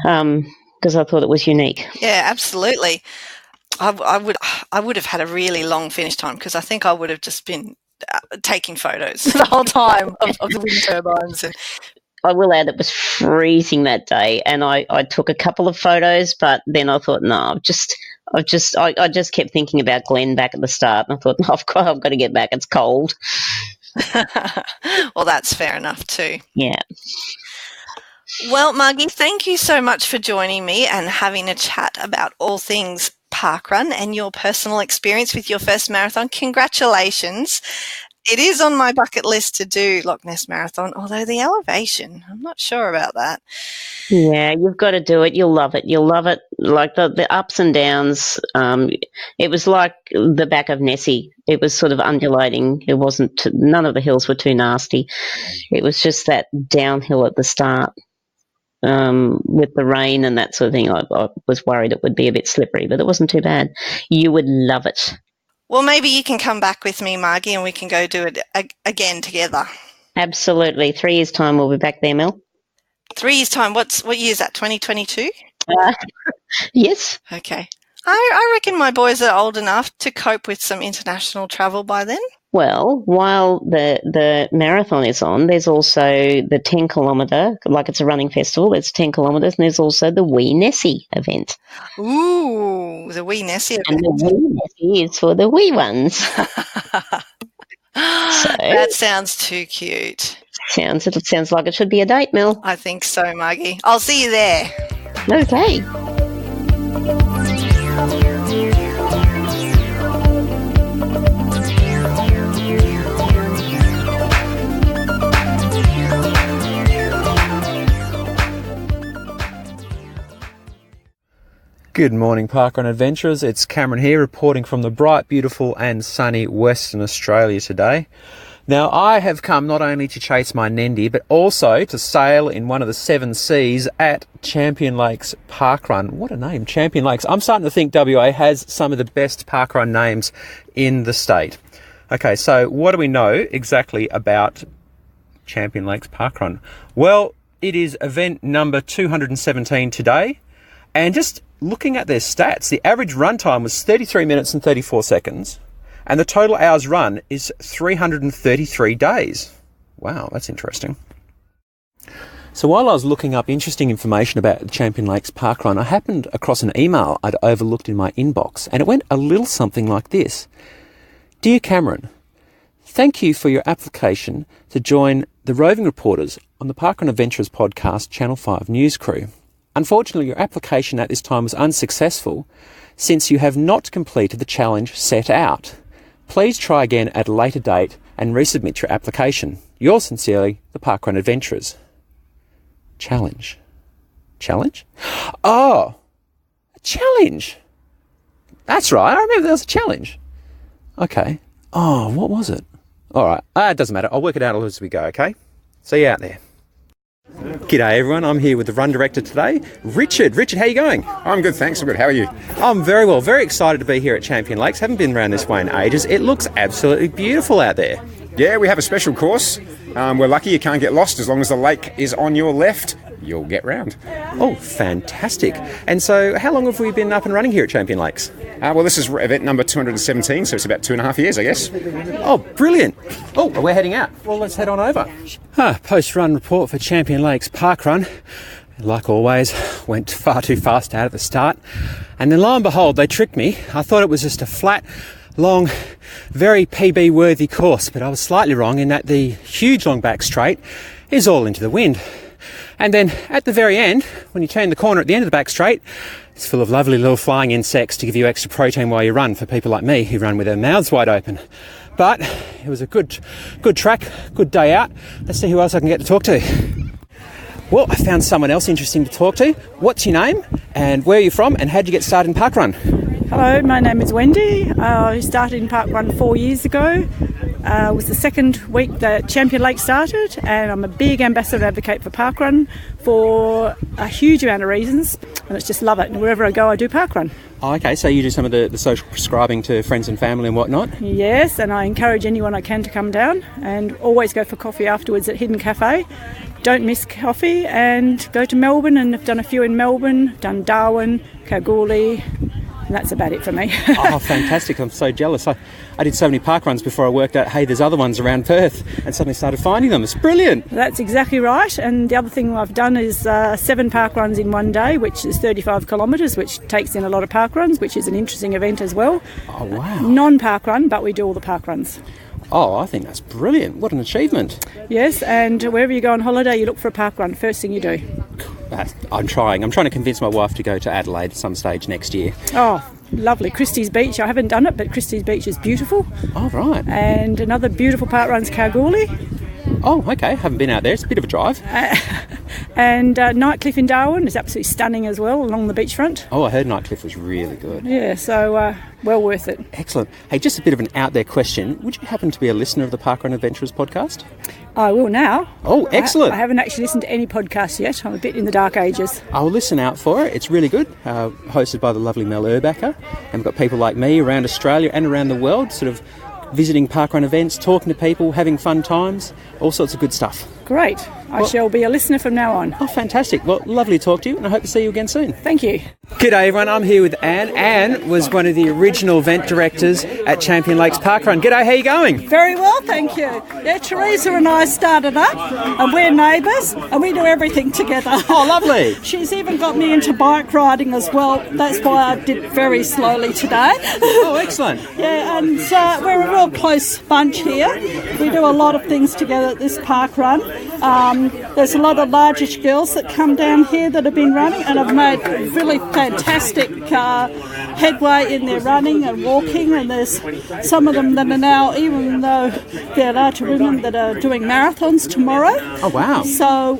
because I thought it was unique. Yeah, absolutely. I would have had a really long finish time, because I think I would have just been taking photos the whole time of the wind turbines. And I will add, it was freezing that day, and I took a couple of photos, but then I thought, no, I just kept thinking about Glenn back at the start, and I thought, no, I've got to get back. It's cold. Well, that's fair enough too. Yeah. Well, Margie, thank you so much for joining me and having a chat about all things parkrun and your personal experience with your first marathon. Congratulations. It is on my bucket list to do Loch Ness Marathon, although the elevation, I'm not sure about that. Yeah, you've got to do it. You'll love it. You'll love it. Like the ups and downs. It was like the back of Nessie. It was sort of undulating. It wasn't. None of the hills were too nasty. It was just that downhill at the start. With the rain and that sort of thing, I was worried it would be a bit slippery, but it wasn't too bad. You would love it. Well, maybe you can come back with me, Margie, and we can go do it again together. Absolutely. 3 years' time, we'll be back there, Mel. 3 years' time. What year is that, 2022? Yes. Okay. I reckon my boys are old enough to cope with some international travel by then. Well, while the marathon is on, there's also the 10-kilometre, like it's a running festival, it's 10 kilometres, and there's also the Wee Nessie event. Ooh, the Wee Nessie event. And the Wee Nessie is for the wee ones. That sounds too cute. It sounds like it should be a date, Mel. I think so, Margie. I'll see you there. Okay. Good morning, parkrun adventurers. It's Cameron here, reporting from the bright, beautiful and sunny Western Australia today. Now, I have come not only to chase my Nendy, but also to sail in one of the 7 seas at Champion Lakes Parkrun. What a name, Champion Lakes. I'm starting to think WA has some of the best parkrun names in the state. Okay, so what do we know exactly about Champion Lakes Parkrun? Well, it is event number 217 today, and just looking at their stats, the average run time was 33 minutes and 34 seconds, and the total hours run is 333 days. Wow, that's interesting. So while I was looking up interesting information about Champion Lakes Parkrun, I happened across an email I'd overlooked in my inbox, and it went a little something like this. Dear Cameron, thank you for your application to join the roving reporters on the Parkrun Adventurers podcast Channel 5 news crew. Unfortunately, your application at this time was unsuccessful since you have not completed the challenge set out. Please try again at a later date and resubmit your application. Yours sincerely, the Parkrun Adventurers. Challenge. Challenge? Oh, a challenge. That's right, I remember there was a challenge. Okay. Oh, what was it? All right, it doesn't matter. I'll work it out as we go, okay? See you out there. G'day everyone, I'm here with the run director today, Richard. Richard, how are you going? I'm good, thanks. I'm good. How are you? I'm very well, very excited to be here at Champion Lakes. Haven't been around this way in ages. It looks absolutely beautiful out there. Yeah, we have a special course. We're lucky you can't get lost. As long as the lake is on your left, you'll get round. Oh, fantastic. And so how long have we been up and running here at Champion Lakes? Well, this is event number 217, so it's about 2.5 years, I guess. Oh, brilliant. Oh, we're heading out. Well, let's head on over. Post-run report for Champion Lakes Parkrun. Like always, went far too fast out at the start. And then lo and behold, they tricked me. I thought it was just a flat, long, very PB-worthy course, but I was slightly wrong in that the huge long back straight is all into the wind. And then at the very end, when you turn the corner at the end of the back straight, it's full of lovely little flying insects to give you extra protein while you run, for people like me who run with their mouths wide open. But it was a good track, good day out. Let's see who else I can get to talk to. Well, I found someone else interesting to talk to. What's your name and where are you from and how did you get started in parkrun? Hello, my name is Wendy. I started in parkrun 4 years ago. It was the second week that Champion Lake started, and I'm a big ambassador and advocate for parkrun for a huge amount of reasons, and it's just love it. And wherever I go, I do parkrun. Oh, okay, so you do some of the social prescribing to friends and family and whatnot? Yes, and I encourage anyone I can to come down, and always go for coffee afterwards at Hidden Cafe. Don't miss coffee, and go to Melbourne, and I've done a few in Melbourne, done Darwin, Kalgoorlie, and that's about it for me. Oh, fantastic. I'm so jealous. I did so many parkruns before I worked out, hey, there's other ones around Perth, and suddenly started finding them. It's brilliant. That's exactly right. And the other thing I've done is 7 parkruns in one day, which is 35 kilometres, which takes in a lot of parkruns, which is an interesting event as well. Oh, wow. Non-parkrun, but we do all the parkruns. Oh, I think that's brilliant. What an achievement. Yes, and wherever you go on holiday, you look for a parkrun. First thing you do. I'm trying to convince my wife to go to Adelaide at some stage next year. Oh, lovely. Christie's Beach, I haven't done it, but Christie's Beach is beautiful. Oh, right. And another beautiful park run's Kalgoorlie. Oh, okay. Haven't been out there. It's a bit of a drive. And Nightcliff in Darwin is absolutely stunning as well, along the beachfront. Oh, I heard Nightcliff was really good. Yeah, so well worth it. Excellent. Hey, just a bit of an out there question. Would you happen to be a listener of the Parkrun Adventurers podcast? I will now. Oh, excellent. I haven't actually listened to any podcasts yet. I'm a bit in the dark ages. I'll listen out for it. It's really good. Hosted by the lovely Mel Urbacher. And we've got people like me around Australia and around the world sort of visiting parkrun events, talking to people, having fun times, all sorts of good stuff. Great. I shall be a listener from now on. Oh, fantastic. Well, lovely to talk to you, and I hope to see you again soon. Thank you. G'day everyone, I'm here with Anne. Anne was one of the original event directors at Champion Lakes Parkrun. G'day, how are you going? Very well, thank you. Yeah, Teresa and I started up, and we're neighbours, and we do everything together. Oh, lovely. She's even got me into bike riding as well. That's why I did it very slowly today. Oh, excellent. Yeah, and we're a real close bunch here. We do a lot of things together at this park run. There's a lot of largish girls that come down here that have been running and have made really fantastic headway in their running and walking, and there's some of them that are now, even though they're larger women, that are doing marathons tomorrow. Oh, wow. So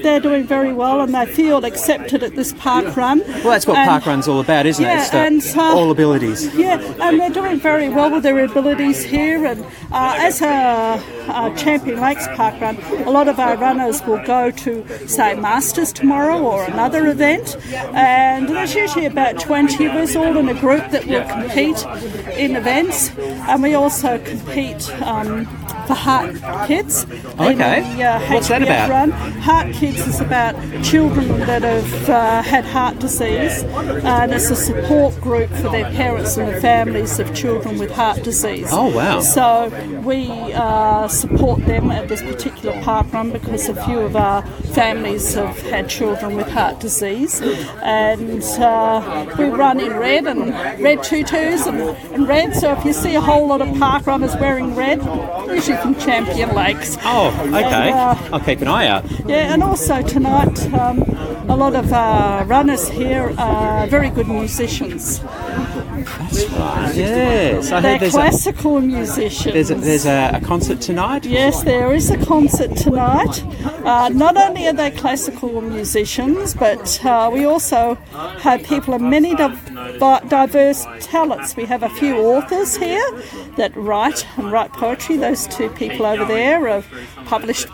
they're doing very well, and they feel accepted at this park run. Well, that's what parkrun's all about, isn't it? It's all abilities. Yeah, and they're doing very well with their abilities here, and as a Champion Lakes Park Run, a lot of our runners will go to, say, Masters tomorrow or another event, and there's usually about 20 of us all in a group that will compete in events, and we also compete for Heart Kids. Okay. What's that about? Run. Heart Kids is about children that have had heart disease, and it's a support group for their parents and the families of children with heart disease. Oh, wow. So we support them at this particular park run because a few of our families have had children with heart disease, and we run in red and red tutus and red. So if you see a whole lot of park runners wearing red, usually from Champion Lakes. Oh, okay. And, I'll keep an eye out. Yeah, and also tonight a lot of runners here are very good musicians. That's right. Yes, I They're heard there's classical musicians. There's a concert tonight. Yes, there is a concert tonight. Not only are they classical musicians, but we also have people of many diverse talents. We have a few authors here that write poetry. Those two people over there are published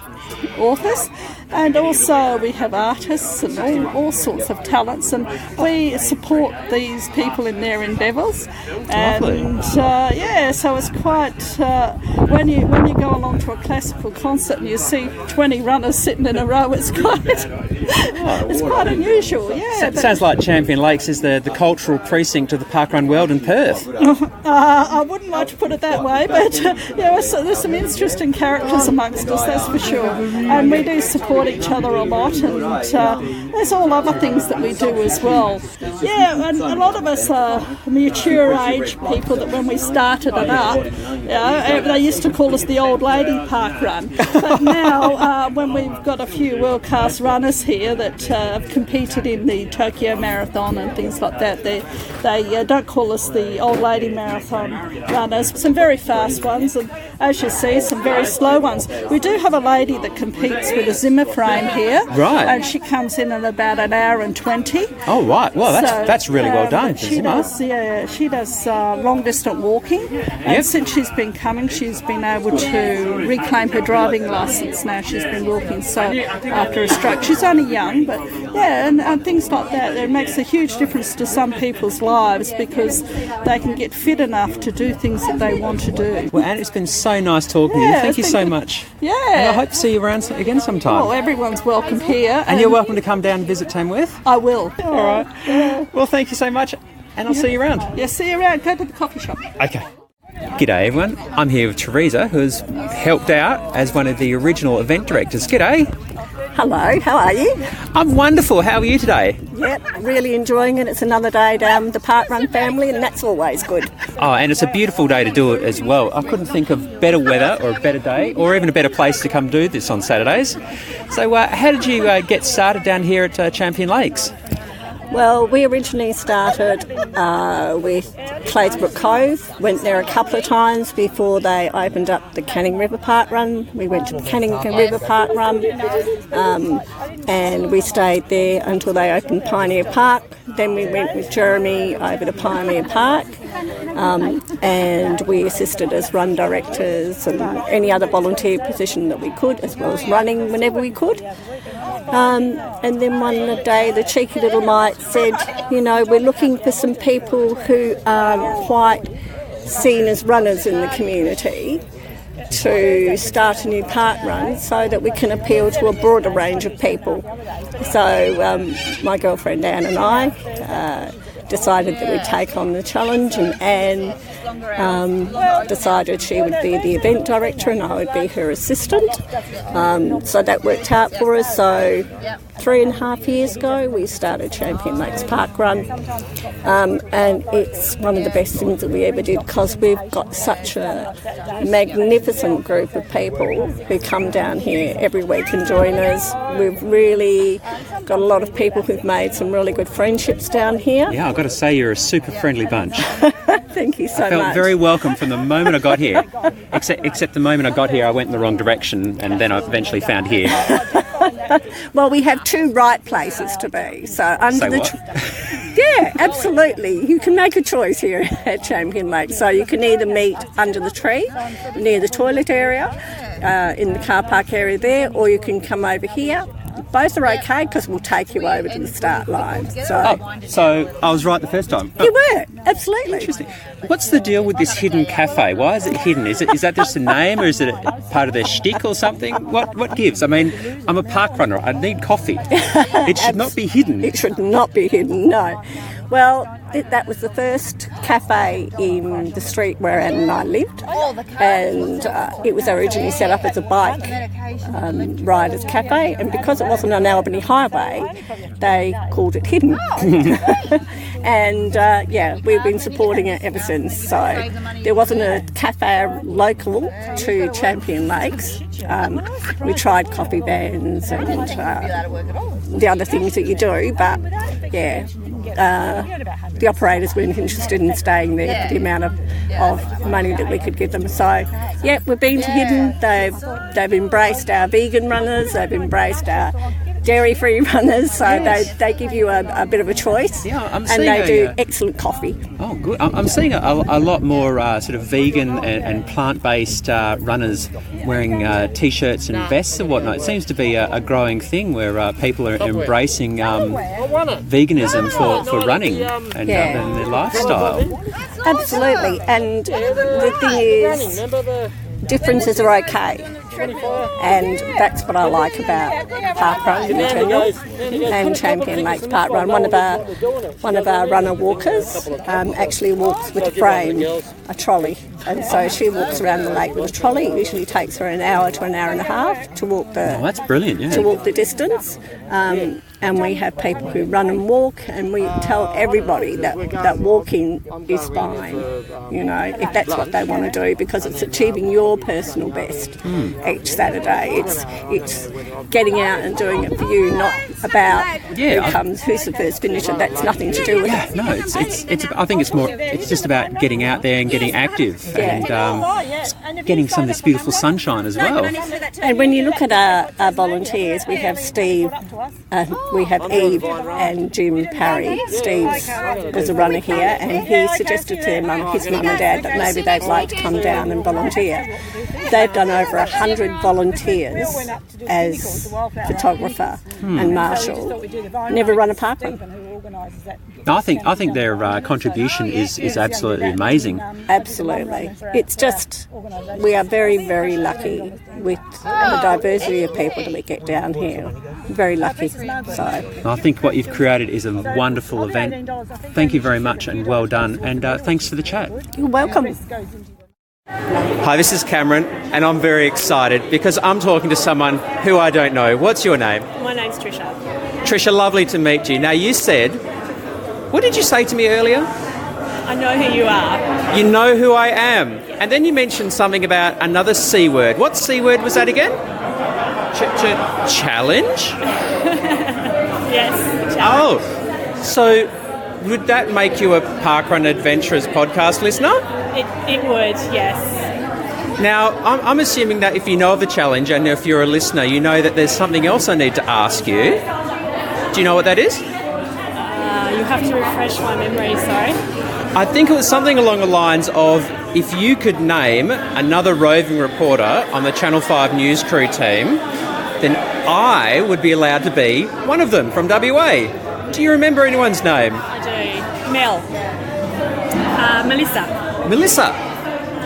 authors, and also we have artists and all sorts of talents, and we support these people in their endeavours. And so it's quite when you go along to a classical concert and you see 20 runners sitting in a row, it's quite unusual. Yeah, It sounds like Champion Lakes is the cultural precinct of the parkrun world in Perth. I wouldn't like to put it that way, but there's some interesting characters amongst us, that's for sure. And we do support each other a lot, and there's all other things that we do as well. Yeah, and a lot of us are mature age people that when we started it up, they used to call us the old lady park run. But now, when we've got a few world-class runners here that have competed in the Tokyo Marathon and things like that, they don't call us the old lady marathon runners. Some very fast ones, and as you see, some very slow ones. We do have a lady that competes with a Zimmer frame here. Right. And she comes in about an hour and 20. Oh, right. Well, that's really well done. She does long distance walking. And since she's been coming, she's been able to reclaim her driving licence. Now she's been walking after a stroke. She's only young, but and things like that. It makes a huge difference to some people's lives because they can get fit enough to do things that they want to do. Well, Anne, it's been so nice talking to you. Thank you so much. Yeah. And I hope to see you around again sometime. Well, everyone's welcome here. And you're welcome to come down and visit Tamworth. I will. All right. Yeah. Well, thank you so much, and I'll see you around. Yeah, see you around. Go to the coffee shop. Okay. G'day everyone, I'm here with Teresa, who's helped out as one of the original event directors. G'day. Hello, how are you? I'm wonderful, how are you today? Yep, really enjoying it. It's another day down the parkrun family, and that's always good. Oh, and it's a beautiful day to do it as well. I couldn't think of better weather or a better day or even a better place to come do this on Saturdays. So how did you get started down here at Champion Lakes? Well, we originally started with Claysbrook Cove, went there a couple of times before they opened up the Canning River Parkrun. We went to the Canning River Parkrun and we stayed there until they opened Pioneer Park. Then we went with Jeremy over to Pioneer Park and we assisted as run directors and any other volunteer position that we could, as well as running whenever we could. And then one day the cheeky little mite said, you know, we're looking for some people who aren't quite seen as runners in the community to start a new park run so that we can appeal to a broader range of people. So my girlfriend Anne and I decided that we'd take on the challenge, and Anne decided she would be the event director and I would be her assistant. So that worked out for us. So 3.5 years ago we started Champion Lakes Parkrun, and it's one of the best things that we ever did because we've got such a magnificent group of people who come down here every week and join us. We've really got a lot of people who've made some really good friendships down here. Yeah, I've got to say you're a super friendly bunch. Thank you so much. I felt very welcome from the moment I got here, except the moment I got here I went in the wrong direction and then I eventually found here. Well, we have two right places to be. So under yeah, absolutely. You can make a choice here at Champion Lake. So you can either meet under the tree near the toilet area, in the car park area there, or you can come over here. Both are okay because we'll take you over to the start line. So I was right the first time. You were, absolutely. Interesting. What's the deal with this hidden cafe? Why is it hidden? Is that just a name, or is it part of their shtick or something? What gives? I mean, I'm a park runner. I need coffee. It should not be hidden. It should not be hidden, no. Well, that was the first cafe in the street where Anne and I lived, and it was originally set up as a bike riders cafe, and because it wasn't on Albany Highway, they called it Hidden. And we've been supporting it ever since. So there wasn't a cafe local to Champion Lakes. We tried coffee vans and the other things that you do, but the operators weren't interested in staying there for the amount of money that we could give them. So we've been to Hidden. They've embraced our vegan runners, they've embraced our dairy-free runners, so they give you a bit of a choice, and they do excellent coffee. Oh, good. I'm seeing a lot more sort of vegan and plant-based runners wearing T-shirts and vests and whatnot. It seems to be a growing thing where people are embracing veganism for running and their lifestyle. Absolutely, and the thing is, differences are okay. And that's what I like about parkrun in general, and Champion Lakes Parkrun. One of our runner walkers actually walks with a frame, a trolley, and so she walks around the lake with a trolley. It usually takes her an hour to an hour and a half to walk that's brilliant, yeah. to walk the distance. And we have people who run and walk, and we tell everybody that walking is fine, you know, if that's what they want to do, because it's achieving your personal best each Saturday. It's getting out and doing it for you, not about who's the first finisher. That's nothing to do with it. No, it's I think it's just about getting out there and getting active and getting some of this beautiful sunshine as well. And when you look at our volunteers, we have Steve, we have Eve and Jim Parry. Steve was a runner here, and he suggested to his mum and dad that maybe they'd like to come down and volunteer. They've done over 100 volunteers as photographer and marshal. Never run a parkrun. I think their contribution is absolutely amazing. Absolutely. It's just, we are very, very lucky with the diversity of people that we get down here. Very lucky. So I think what you've created is a wonderful event. Thank you very much and well done. And thanks for the chat. You're welcome. Hi, this is Cameron, and I'm very excited because I'm talking to someone who I don't know. What's your name? My name's Trisha. Trisha, lovely to meet you. Now, you said, what did you say to me earlier? I know who you are. You know who I am. And then you mentioned something about another C word. What C word was that again? Challenge? Yes. Challenge. Oh, So would that make you a Parkrun Adventurers podcast listener? It would, yes. Now, I'm assuming that if you know of the challenge and if you're a listener, you know that there's something else I need to ask you. Do you know what that is? You have to refresh my memory, sorry. I think it was something along the lines of if you could name another roving reporter on the Channel 5 news crew team, then I would be allowed to be one of them from WA. Do you remember anyone's name? I do. Mel. Melissa. Melissa.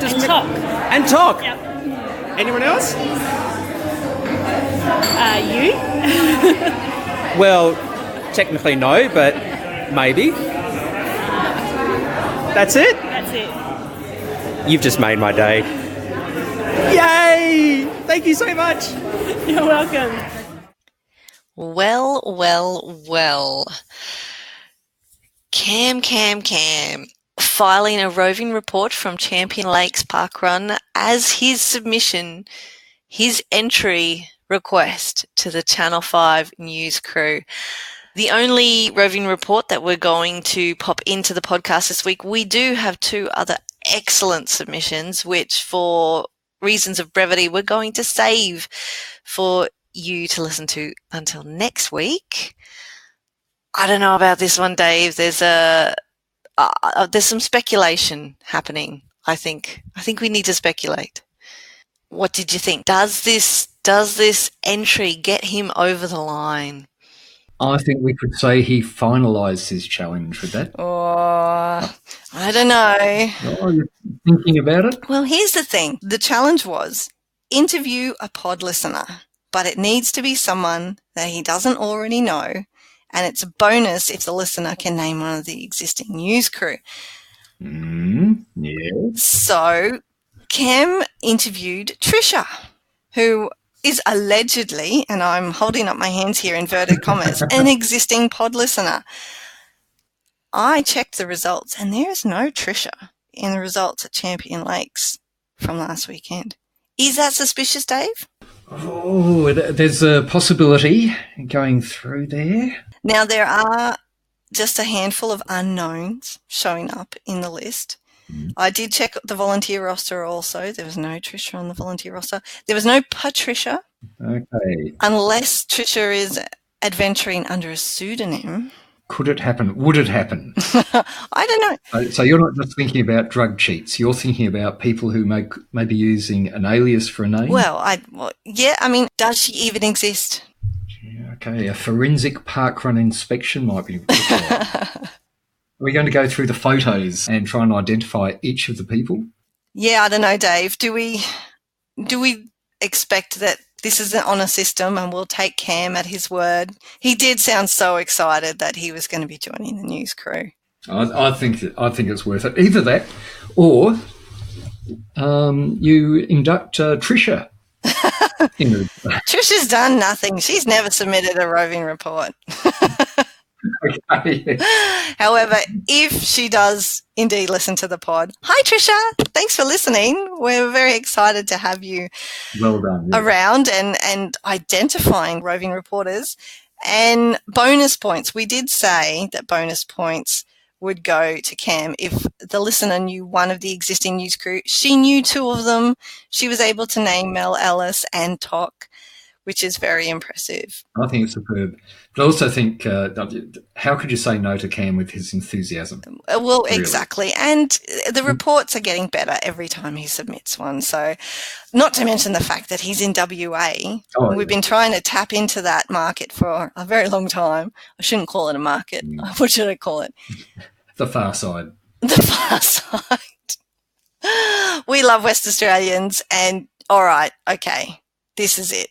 And Tok. And Tok. Yep. Anyone else? You? Well, technically no, but maybe. That's it? That's it. You've just made my day. Yay! Thank you so much. You're welcome. Well. Cam. Filing a roving report from Champion Lakes Parkrun as his submission, his entry request to the Channel 5 news crew. The only roving report that we're going to pop into the podcast this week, we do have 2 other excellent submissions, which for reasons of brevity, we're going to save for you to listen to until next week. I don't know about this one, Dave. There's some speculation happening. I think we need to speculate. What did you think? Does this entry get him over the line? I think we could say he finalised his challenge with that. Oh, I don't know. Oh, you're thinking about it? Well, here's the thing. The challenge was interview a pod listener, but it needs to be someone that he doesn't already know, and it's a bonus if the listener can name one of the existing news crew. Yeah. So Cam interviewed Trisha, who is allegedly, and I'm holding up my hands here, inverted commas, an existing pod listener. I checked the results, and there is no Trisha in the results at Champion Lakes from last weekend. Is that suspicious, Dave? Oh, there's a possibility going through there. Now, there are just a handful of unknowns showing up in the list. I did check the volunteer roster also. There was no Trisha on the volunteer roster. There was no Patricia. Okay. Unless Trisha is adventuring under a pseudonym. Could it happen? Would it happen? I don't know. So you're not just thinking about drug cheats. You're thinking about people who may be using an alias for a name? Well, yeah, I mean, does she even exist? Yeah, okay, a forensic parkrun inspection might be required. Are we going to go through the photos and try and identify each of the people? Yeah, I don't know, Dave. Do we expect that this is on a system and we'll take Cam at his word? He did sound so excited that he was going to be joining the news crew. I think it's worth it. Either that, or you induct Trisha. Trisha's done nothing. She's never submitted a roving report. Okay. However, if she does indeed listen to the pod, hi Trisha, thanks for listening. We're very excited to have you around and identifying roving reporters. And bonus points. We did say that bonus points would go to Cam if the listener knew one of the existing news crew. She knew 2 of them. She was able to name Mel Ellis and Tok, which is very impressive. I think it's superb. But I also think, how could you say no to Cam with his enthusiasm? Well, really? Exactly. And the reports are getting better every time he submits one. So not to mention the fact that he's in WA. Oh, we've been trying to tap into that market for a very long time. I shouldn't call it a market. What should I call it? The far side. The far side. We love West Australians. And all right, okay, this is it.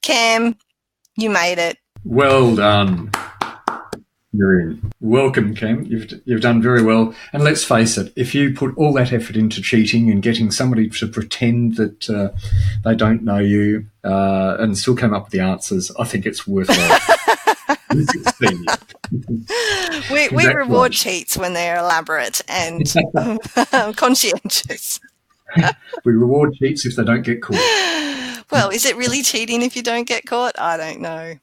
Cam, you made it. Well done. You're in. Welcome, Cam. You've done very well. And let's face it, if you put all that effort into cheating and getting somebody to pretend that they don't know you and still come up with the answers, I think it's worthwhile. we reward cheats when they're elaborate and conscientious. We reward cheats if they don't get caught. Well, is it really cheating if you don't get caught? I don't know.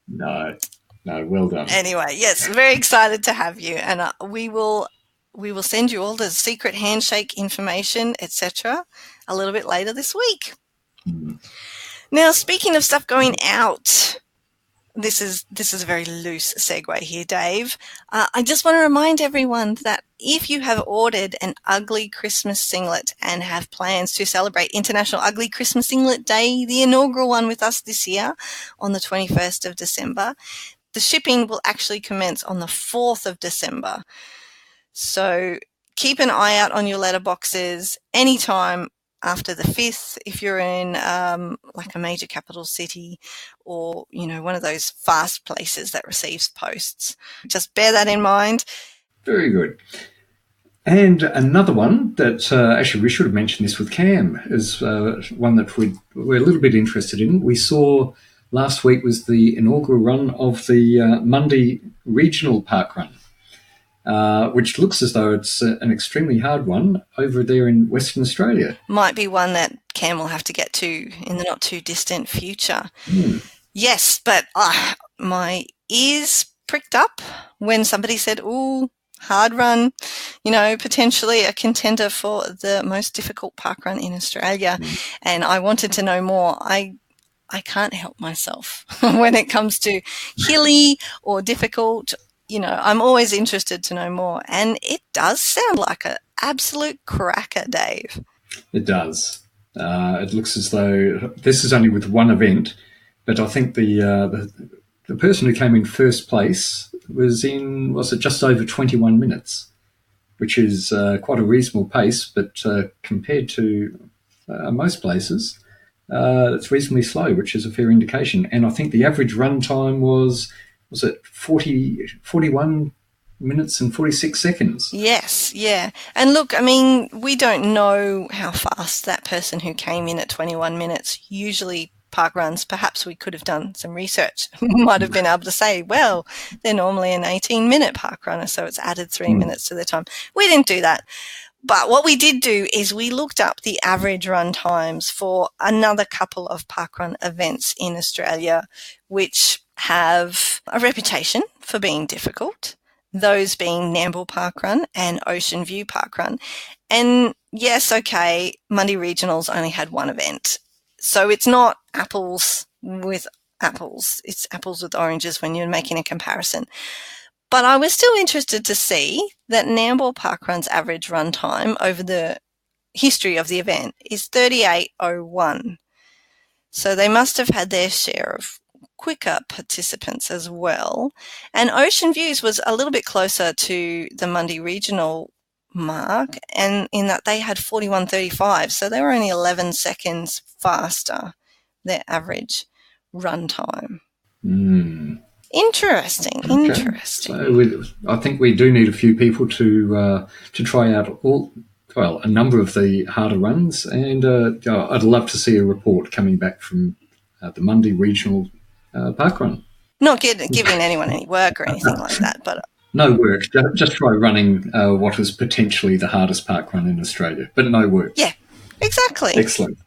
No. No, well done. Anyway, yes, very excited to have you, and we will send you all the secret handshake information, etc., a little bit later this week. Now, speaking of stuff going out, this is a very loose segue here, Dave. I just want to remind everyone that if you have ordered an ugly Christmas singlet and have plans to celebrate International Ugly Christmas Singlet Day, the inaugural one with us this year on the 21st of December, the shipping will actually commence on the 4th of December. So keep an eye out on your letterboxes anytime after the 5th if you're in like a major capital city or, one of those fast places that receives posts. Just bear that in mind. Very good. And another one that actually we should have mentioned this with Cam is one that we're a little bit interested in. We saw last week was the inaugural run of the Monday Regional Parkrun, which looks as though it's an extremely hard one over there in Western Australia. Might be one that Cam will have to get to in the not-too-distant future. Yes, but my ears pricked up when somebody said, ooh, hard run, potentially a contender for the most difficult parkrun in Australia. And I wanted to know more. I can't help myself when it comes to hilly or difficult. I'm always interested to know more. And it does sound like an absolute cracker, Dave. It does. It looks as though this is only with one event, but I think the person who came in first place was it just over 21 minutes, which is quite a reasonable pace, but compared to most places, it's reasonably slow, which is a fair indication. And I think the average run time was it 41 minutes and 46 seconds? Yes, yeah. And look, we don't know how fast that person who came in at 21 minutes usually parkruns. Perhaps we could have done some research. Might have been able to say, well, they're normally an 18-minute parkrunner, so it's added 3 minutes to their time. We didn't do that. But what we did do is we looked up the average run times for another couple of parkrun events in Australia, which have a reputation for being difficult, those being Nambour Parkrun and Ocean View Parkrun. And yes, okay, Monday Regionals only had one event. So it's not apples with apples. It's apples with oranges when you're making a comparison. But I was still interested to see that Nambour Parkrun's average run time over the history of the event is 38:01. So they must have had their share of quicker participants as well. And Ocean Views was a little bit closer to the Monday Regional mark, and in that they had 41:35, so they were only 11 seconds faster, their average run time. Interesting. So I think we do need a few people to try out a number of the harder runs, and I'd love to see a report coming back from the Monday Regional Parkrun. Not giving anyone any work or anything like that, but no work. Just try running what is potentially the hardest parkrun in Australia, but no work. Yeah, exactly. Excellent.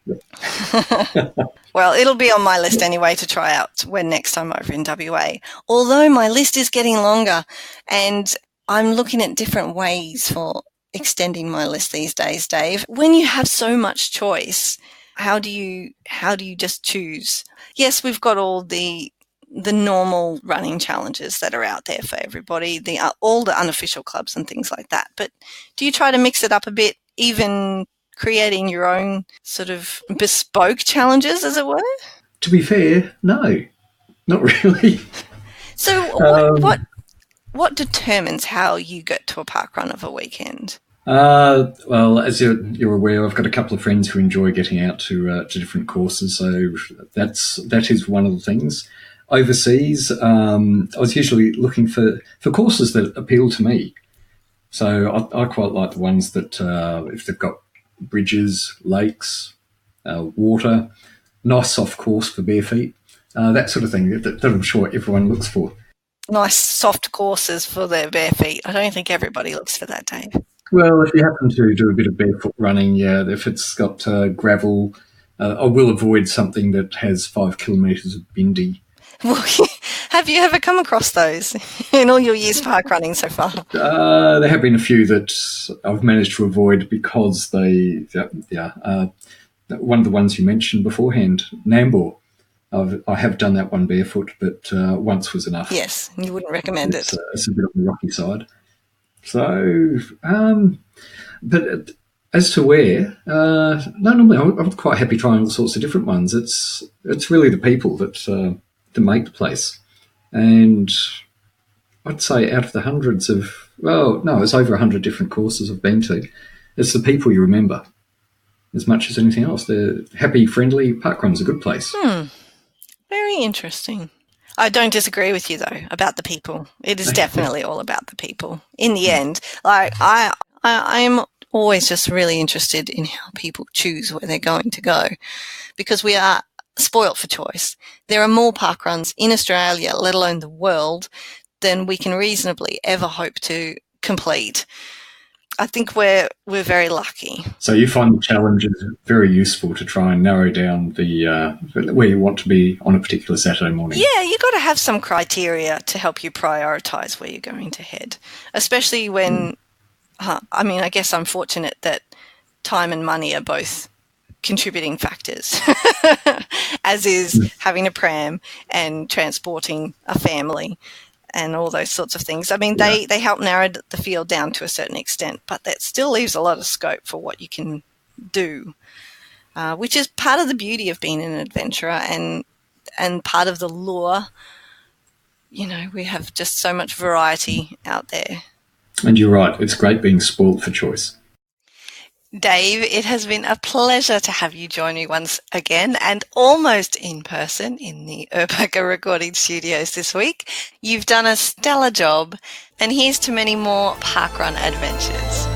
Well, it'll be on my list anyway to try out when next time over in WA. Although my list is getting longer, and I'm looking at different ways for extending my list these days, Dave. When you have so much choice, how do you just choose? Yes, we've got all the normal running challenges that are out there for everybody, all the unofficial clubs and things like that. But do you try to mix it up a bit, even creating your own sort of bespoke challenges, as it were? To be fair, no, not really. So what determines how you get to a parkrun of a weekend? Well, as you're aware, I've got a couple of friends who enjoy getting out to different courses, so that is one of the things. Overseas, I was usually looking for courses that appeal to me. So I quite like the ones that if they've got bridges, lakes, water, nice soft course for bare feet, that sort of thing that I'm sure everyone looks for. Nice soft courses for their bare feet. I don't think everybody looks for that, Dave. Well, if you happen to do a bit of barefoot running, yeah, if it's got gravel, I will avoid something that has 5 kilometres of bindi. Well, Have you ever come across those in all your years park running so far? There have been a few that I've managed to avoid because one of the ones you mentioned beforehand, Nambour. I have done that one barefoot, but once was enough. Yes, you wouldn't recommend it. It's a bit on the rocky side. So, but as to where, no, normally I'm quite happy trying all sorts of different ones. It's really the people that make the place. And I'd say out of the hundreds of, it's over 100 different courses I've been to. It's the people you remember as much as anything else. They're happy, friendly. Parkrun's a good place. Very interesting. I don't disagree with you, though, about the people. It is definitely all about the people. In the end, like I'm always just really interested in how people choose where they're going to go, because we are spoilt for choice. There are more parkruns in Australia, let alone the world, than we can reasonably ever hope to complete. I think we're very lucky. So you find the challenges very useful to try and narrow down the where you want to be on a particular Saturday morning. Yeah, you've got to have some criteria to help you prioritise where you're going to head, especially when, I guess I'm fortunate that time and money are both contributing factors, as is having a pram and transporting a family and all those sorts of things. I mean, they help narrow the field down to a certain extent, but that still leaves a lot of scope for what you can do, which is part of the beauty of being an adventurer and part of the lure. You know, we have just so much variety out there. And you're right, it's great being spoilt for choice. Dave, it has been a pleasure to have you join me once again and almost in person in the Urbaca recording studios this week. You've done a stellar job, and here's to many more parkrun adventures.